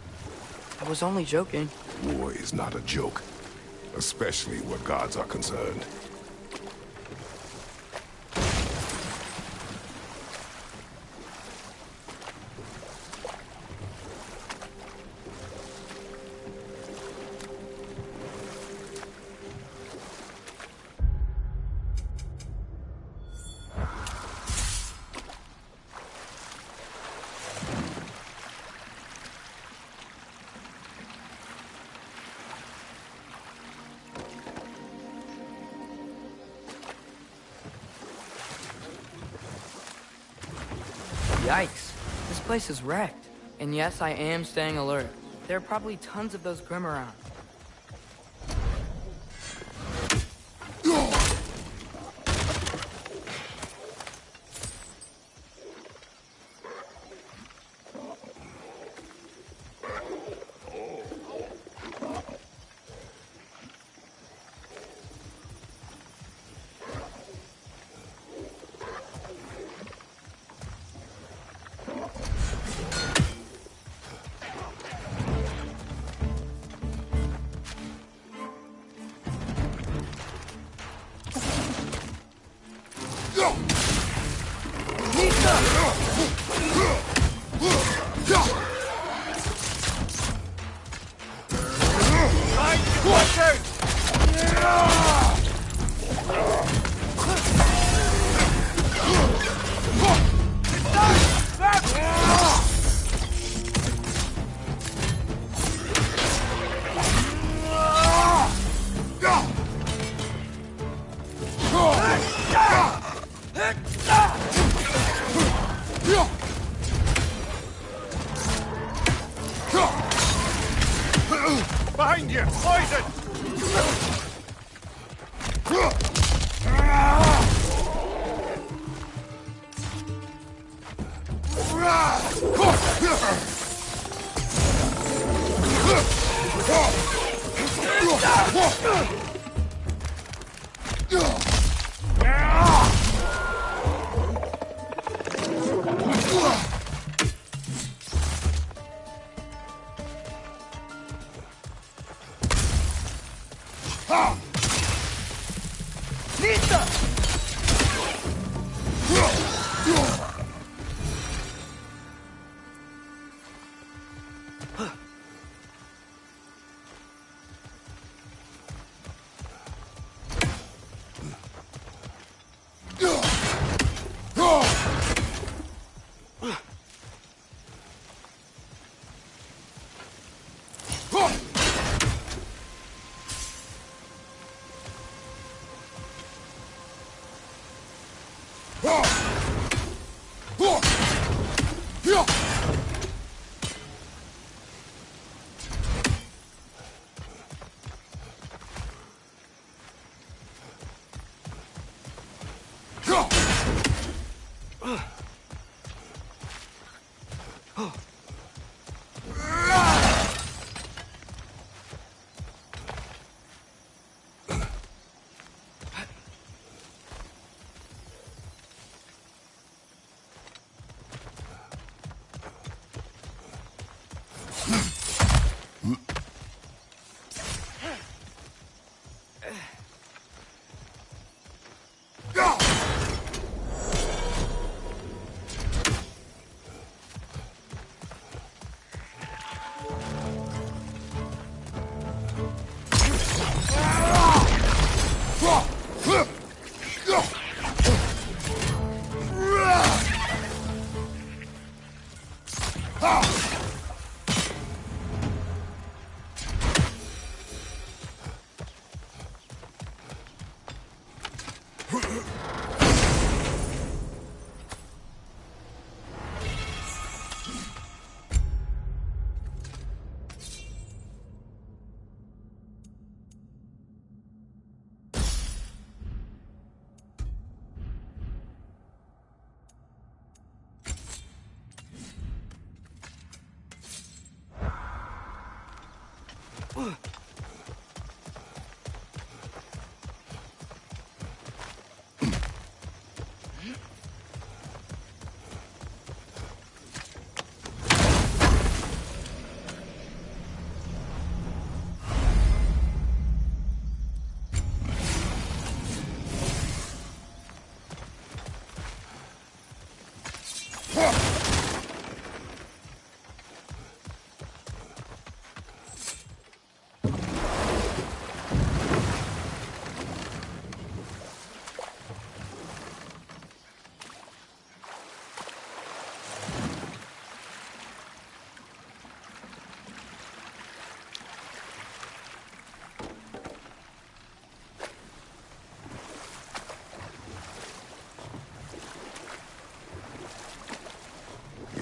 I was only joking. War is not a joke, especially where gods are concerned. Yikes. This place is wrecked. And yes, I am staying alert. There are probably tons of those Grim around. Behind you! Poison!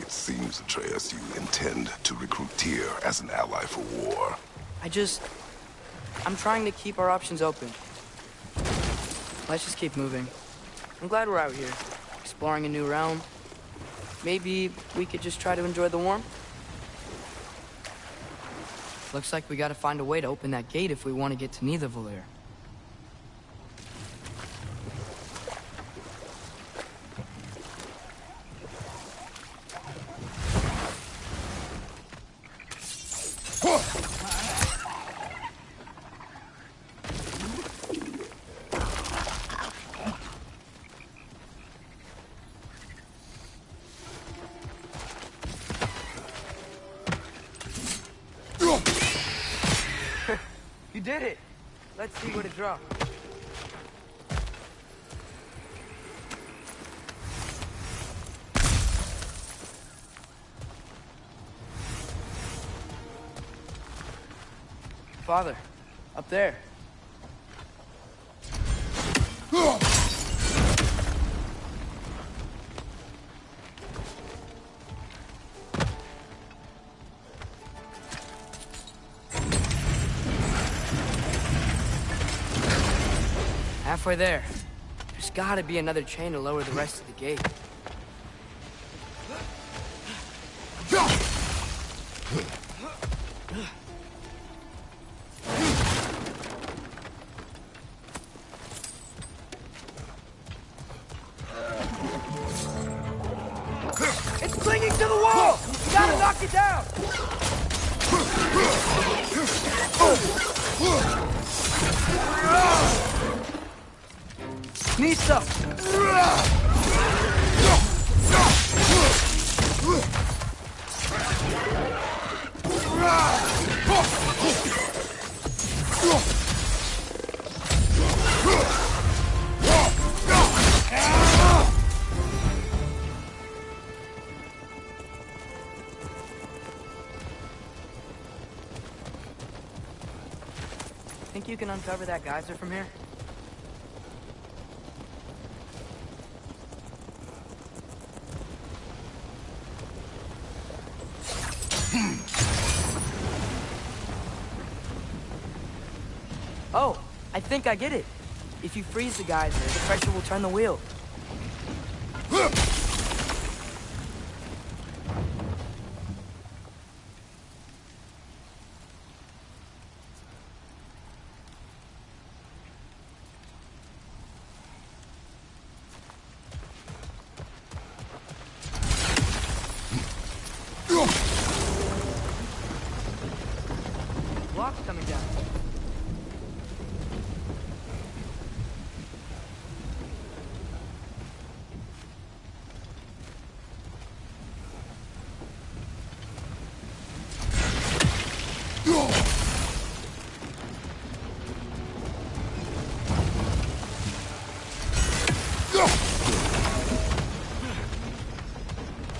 Seems, Atreus, you intend to recruit Tyr as an ally for war. I'm trying to keep our options open. Let's just keep moving. I'm glad we're out here, exploring a new realm. Maybe we could just try to enjoy the warmth? Looks like we gotta find a way to open that gate if we want to get to Nidavellir. did it! Let's see what it dropped. Father, up there. Halfway there. There's gotta be another chain to lower the rest of the gate. It's clinging to the wall! You gotta knock it down! Need some! Think you can uncover that geyser from here? Oh, I think I get it. If you freeze the geyser, the pressure will turn the wheel. Block's coming down.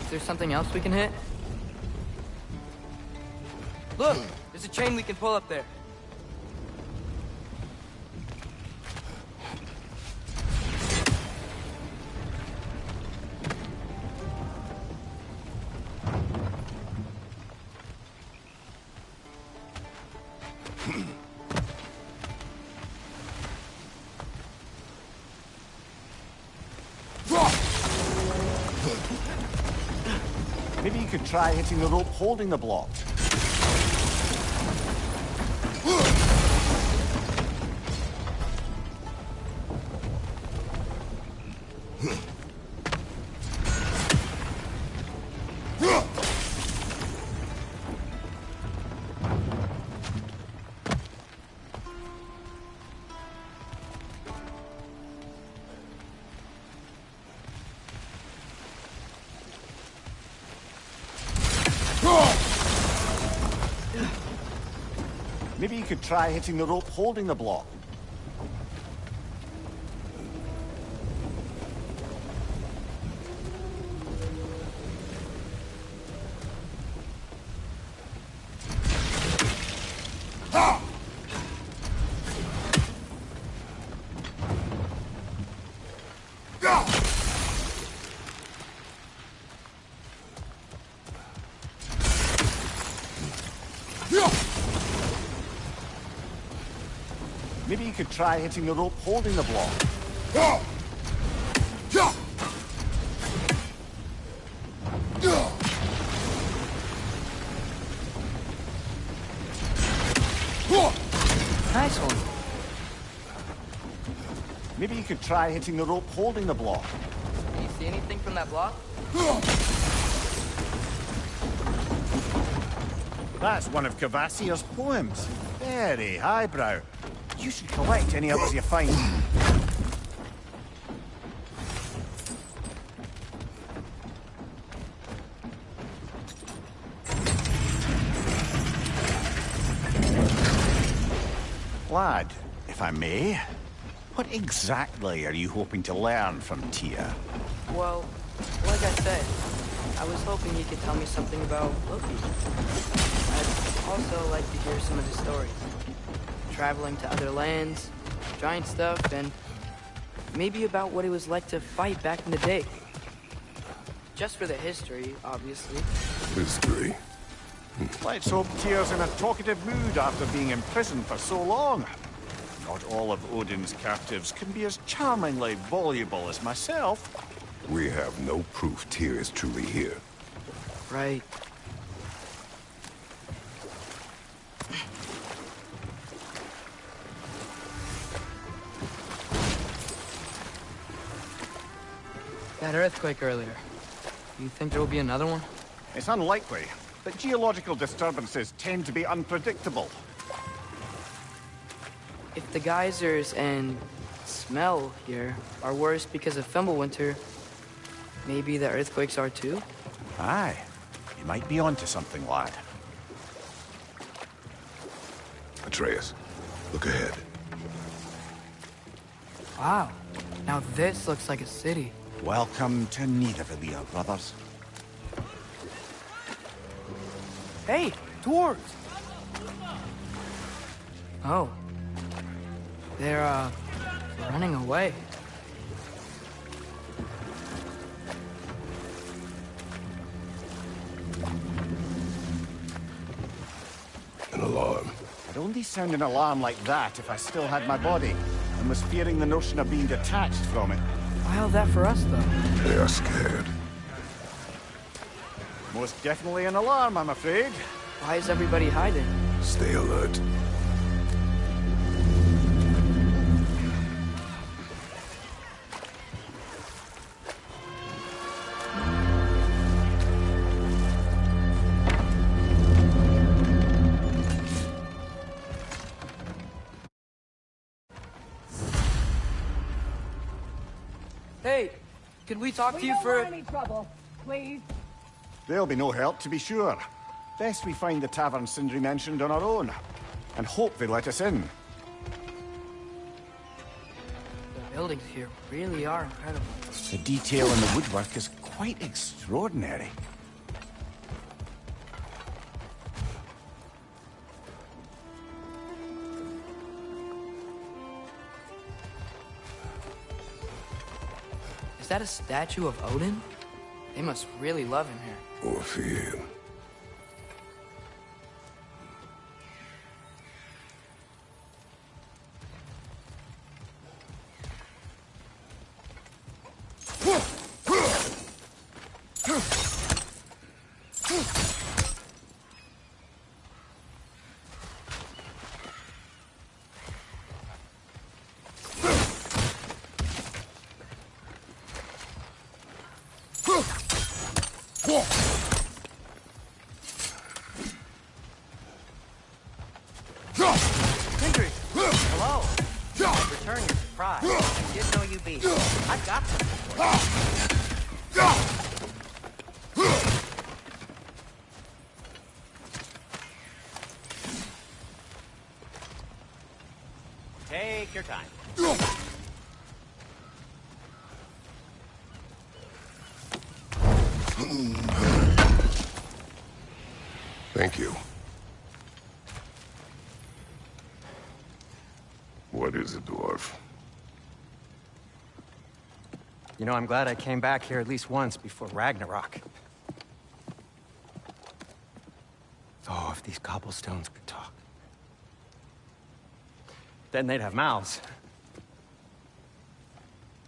Is there something else we can hit? Look! There's a chain we can pull up there. Maybe you could try hitting the rope holding the block. Maybe you could try hitting the rope holding the block. Maybe you could try hitting the rope holding the block. Nice one. Maybe you could try hitting the rope holding the block. Do you see anything from that block? That's one of Cavassier's poems. Very highbrow. You should collect any others you find. Lad, if I may, what exactly are you hoping to learn from Tia? Well, like I said, I was hoping you could tell me something about Loki. I'd also like to hear some of his stories. Traveling to other lands, giant stuff, and maybe about what it was like to fight back in the day. Just for the history, obviously. History. Let's hope Tia's in a talkative mood after being imprisoned for so long. Not all of Odin's captives can be as charmingly voluble as myself. We have no proof Tyr is truly here. Right. That earthquake earlier. You think there will be another one? It's unlikely, but geological disturbances tend to be unpredictable. If the geysers and smell here are worse because of Fimbulwinter, maybe the earthquakes are too? Aye, you might be onto something, lad. Atreus, look ahead. Wow. Now this looks like a city. Welcome to Nidavellir, brothers. Hey, dwarves! Oh. They're, running away. An alarm. I'd only sound an alarm like that if I still had my body, and was fearing the notion of being detached from it. Why all that for us, though? They are scared. Most definitely an alarm, I'm afraid. Why is everybody hiding? Stay alert. Hey, could we talk to you for... We don't want any trouble, please. There'll be no help, to be sure. Best we find the tavern Sindri mentioned on our own, and hope they let us in. The buildings here really are incredible. The detail in the woodwork is quite extraordinary. Is that a statue of Odin? They must really love him here. Or fear him. Sindri! Hello! I return your surprise. I didn't know you'd be here. I've got something for you. Take your time. Thank you. What is it, dwarf? You know, I'm glad I came back here at least once before Ragnarok. Oh, if these cobblestones could talk. Then they'd have mouths.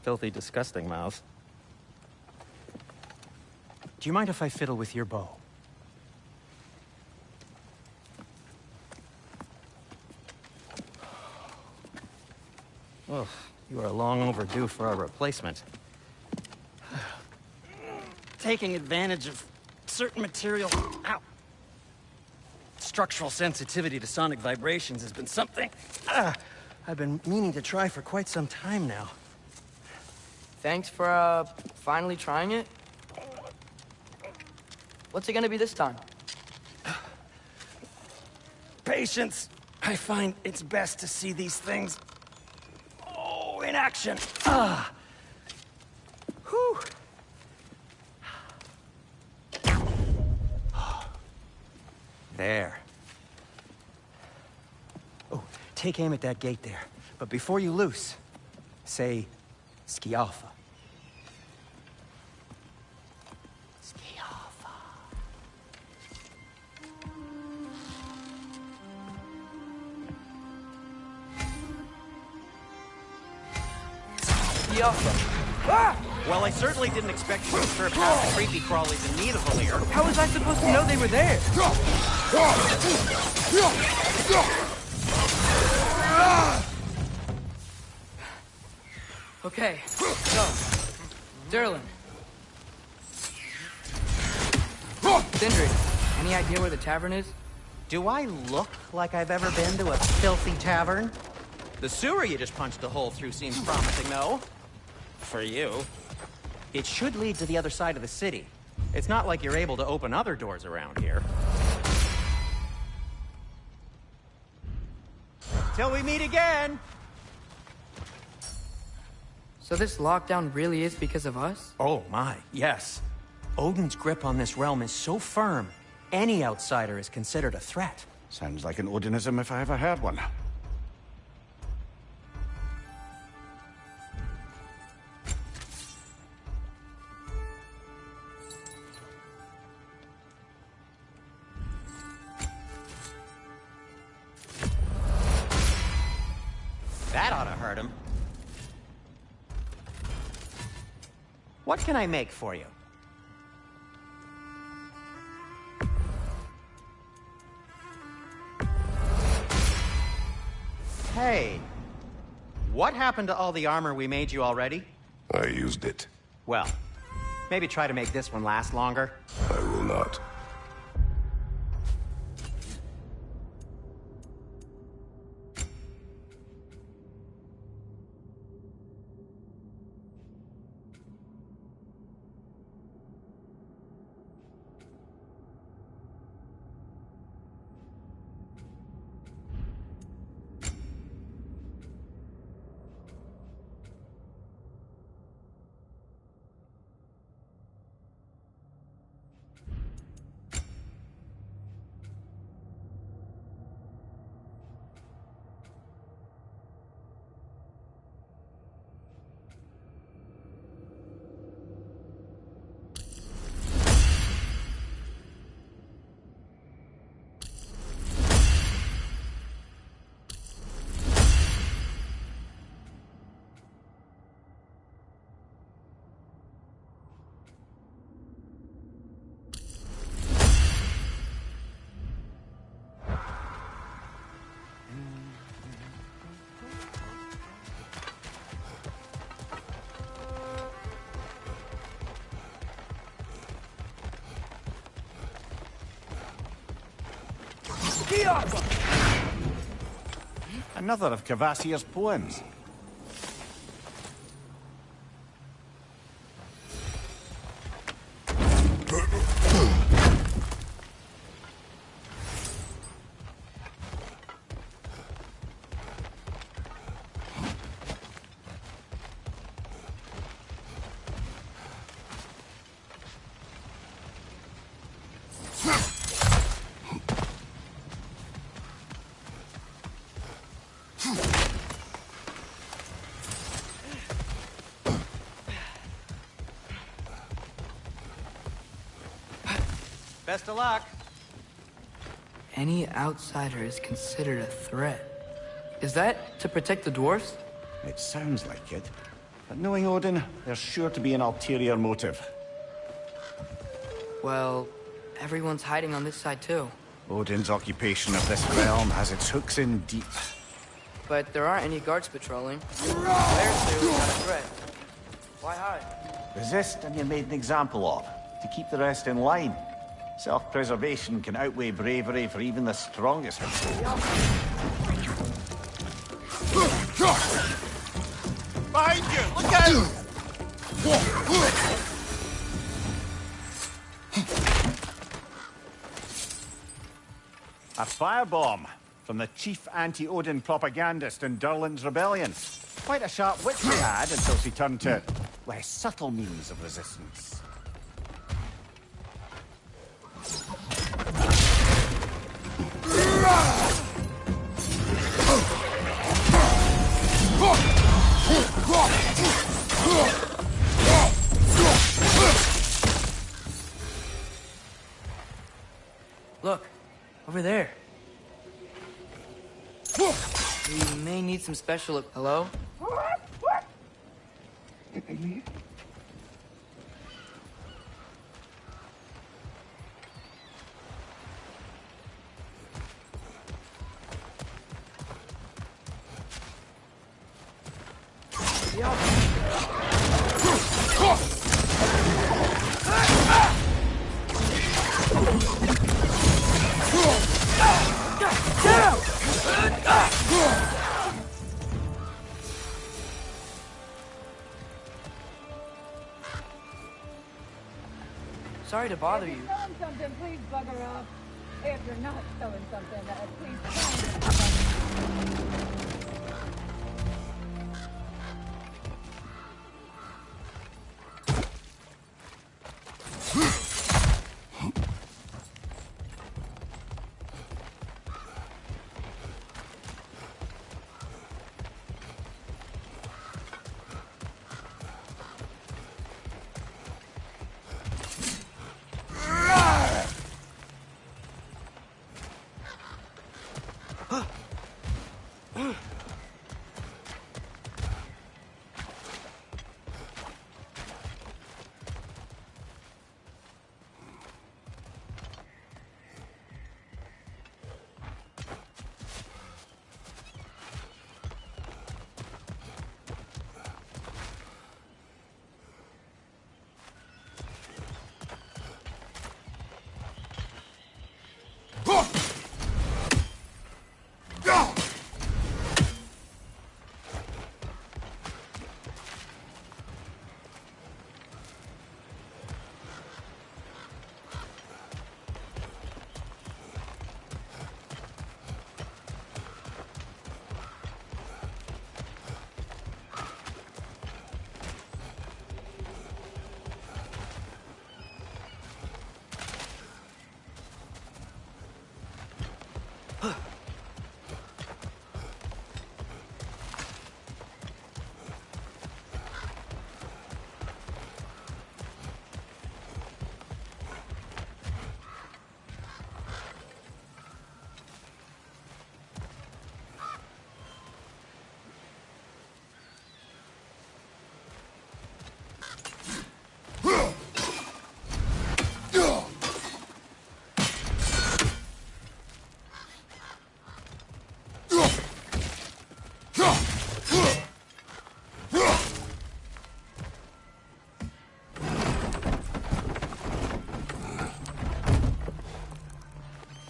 Filthy, disgusting mouths. Do you mind if I fiddle with your bow? Oh, you are long overdue for a replacement. Taking advantage of certain material... Ow! Structural sensitivity to sonic vibrations has been something I've been meaning to try for quite some time now. Thanks for, finally trying it. What's it gonna be this time? Patience! I find it's best to see these things, in action. Whew. There. Oh, take aim at that gate there. But before you loose, say, Scialfa. Scialfa. Scialfa. Ah! Well, I certainly didn't expect you to disturb half the creepy crawlies in need of a lair. How was I supposed to know they were there? Okay, so, Derlin. Sindri, any idea where the tavern is? Do I look like I've ever been to a filthy tavern? The sewer you just punched a hole through seems promising, though. For you. It should lead to the other side of the city. It's not like you're able to open other doors around here. Till we meet again! So this lockdown really is because of us? Oh my, yes. Odin's grip on this realm is so firm, any outsider is considered a threat. Sounds like an Odinism if I ever heard one. That ought to hurt him. What can I make for you? Hey, what happened to all the armor we made you already? I used it. Well, maybe try to make this one last longer. I will not. Another of Kvasir's poems. Best of luck. Any outsider is considered a threat. Is that to protect the dwarfs? It sounds like it. But knowing Odin, there's sure to be an ulterior motive. Well, everyone's hiding on this side too. Odin's occupation of this realm has its hooks in deep. But there aren't any guards patrolling. There's clearly not a threat. Why hide? Resist and you're made an example of, to keep the rest in line. Self-preservation can outweigh bravery for even the strongest. Behind you! Look out! A firebomb. from the chief anti-Odin propagandist in Durlin's rebellion. Quite a sharp wit she had until she turned to less subtle means of resistance. Look, over there. We may need some special... Hello? Sorry to bother you. If you're selling something, please bugger off. If you're not selling something, please find something.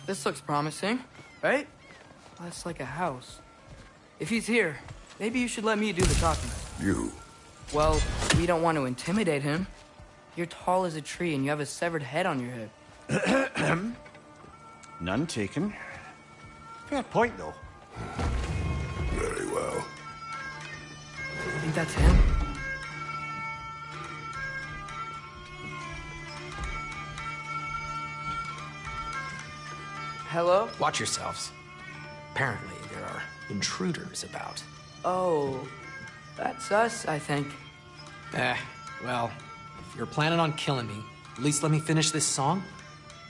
This looks promising, right? That's like a house. If he's here, maybe you should let me do the talking. You? Well, we don't want to intimidate him. You're tall as a tree and you have a severed head on your head. None taken. Fair point, though. Very well. I think that's him. Hello? Watch yourselves. Apparently, there are intruders about. Oh, that's us, I think. Well, if you're planning on killing me, at least let me finish this song.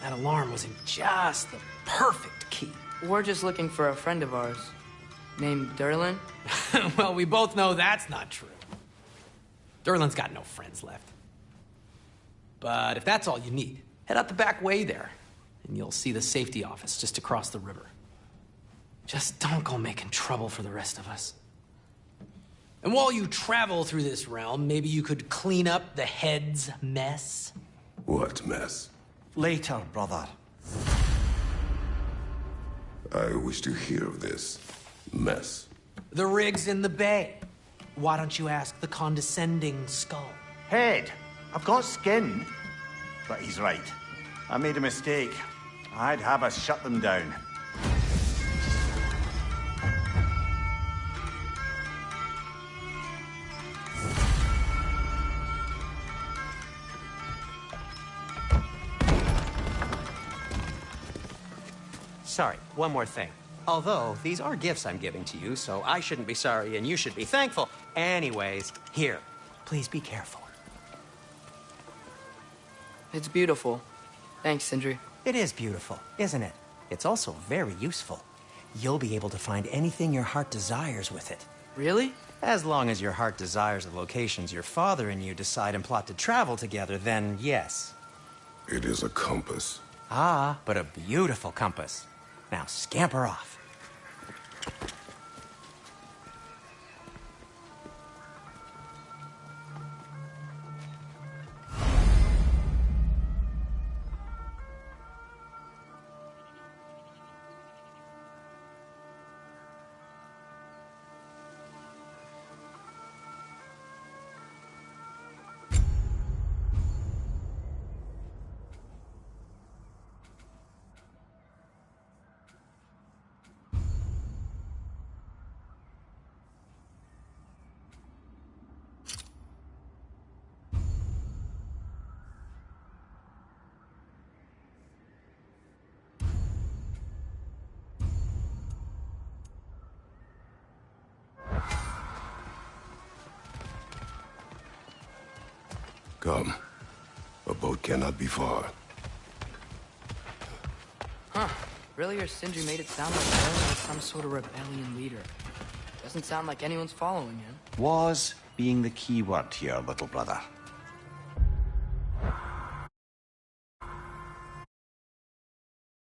That alarm was in just the perfect key. We're just looking for a friend of ours, named Durlin. Well, we both know that's not true. Durlin's got no friends left. But if that's all you need, head out the back way there, and you'll see the safety office just across the river. Just don't go making trouble for the rest of us. And while you travel through this realm, maybe you could clean up the head's mess? What mess? Later, brother. I wish to hear of this mess. The rig's in the bay. Why don't you ask the condescending skull? Head, I've got skin. But he's right. I made a mistake. I'd have us shut them down. sorry, one more thing. Although, these are gifts I'm giving to you, so I shouldn't be sorry and you should be thankful. Anyways, here, please be careful. It's beautiful. Thanks, Sindri. It is beautiful, isn't it? It's also very useful. You'll be able to find anything your heart desires with it. Really? As long as your heart desires the locations your father and you decide and plot to travel together, then yes. It is a compass. Ah, but a beautiful compass. Now scamper off. Come. A boat cannot be far. Huh. Really, or Sindri made it sound like Erlen was some sort of rebellion leader. Doesn't sound like anyone's following him. Was being the key word here, little brother.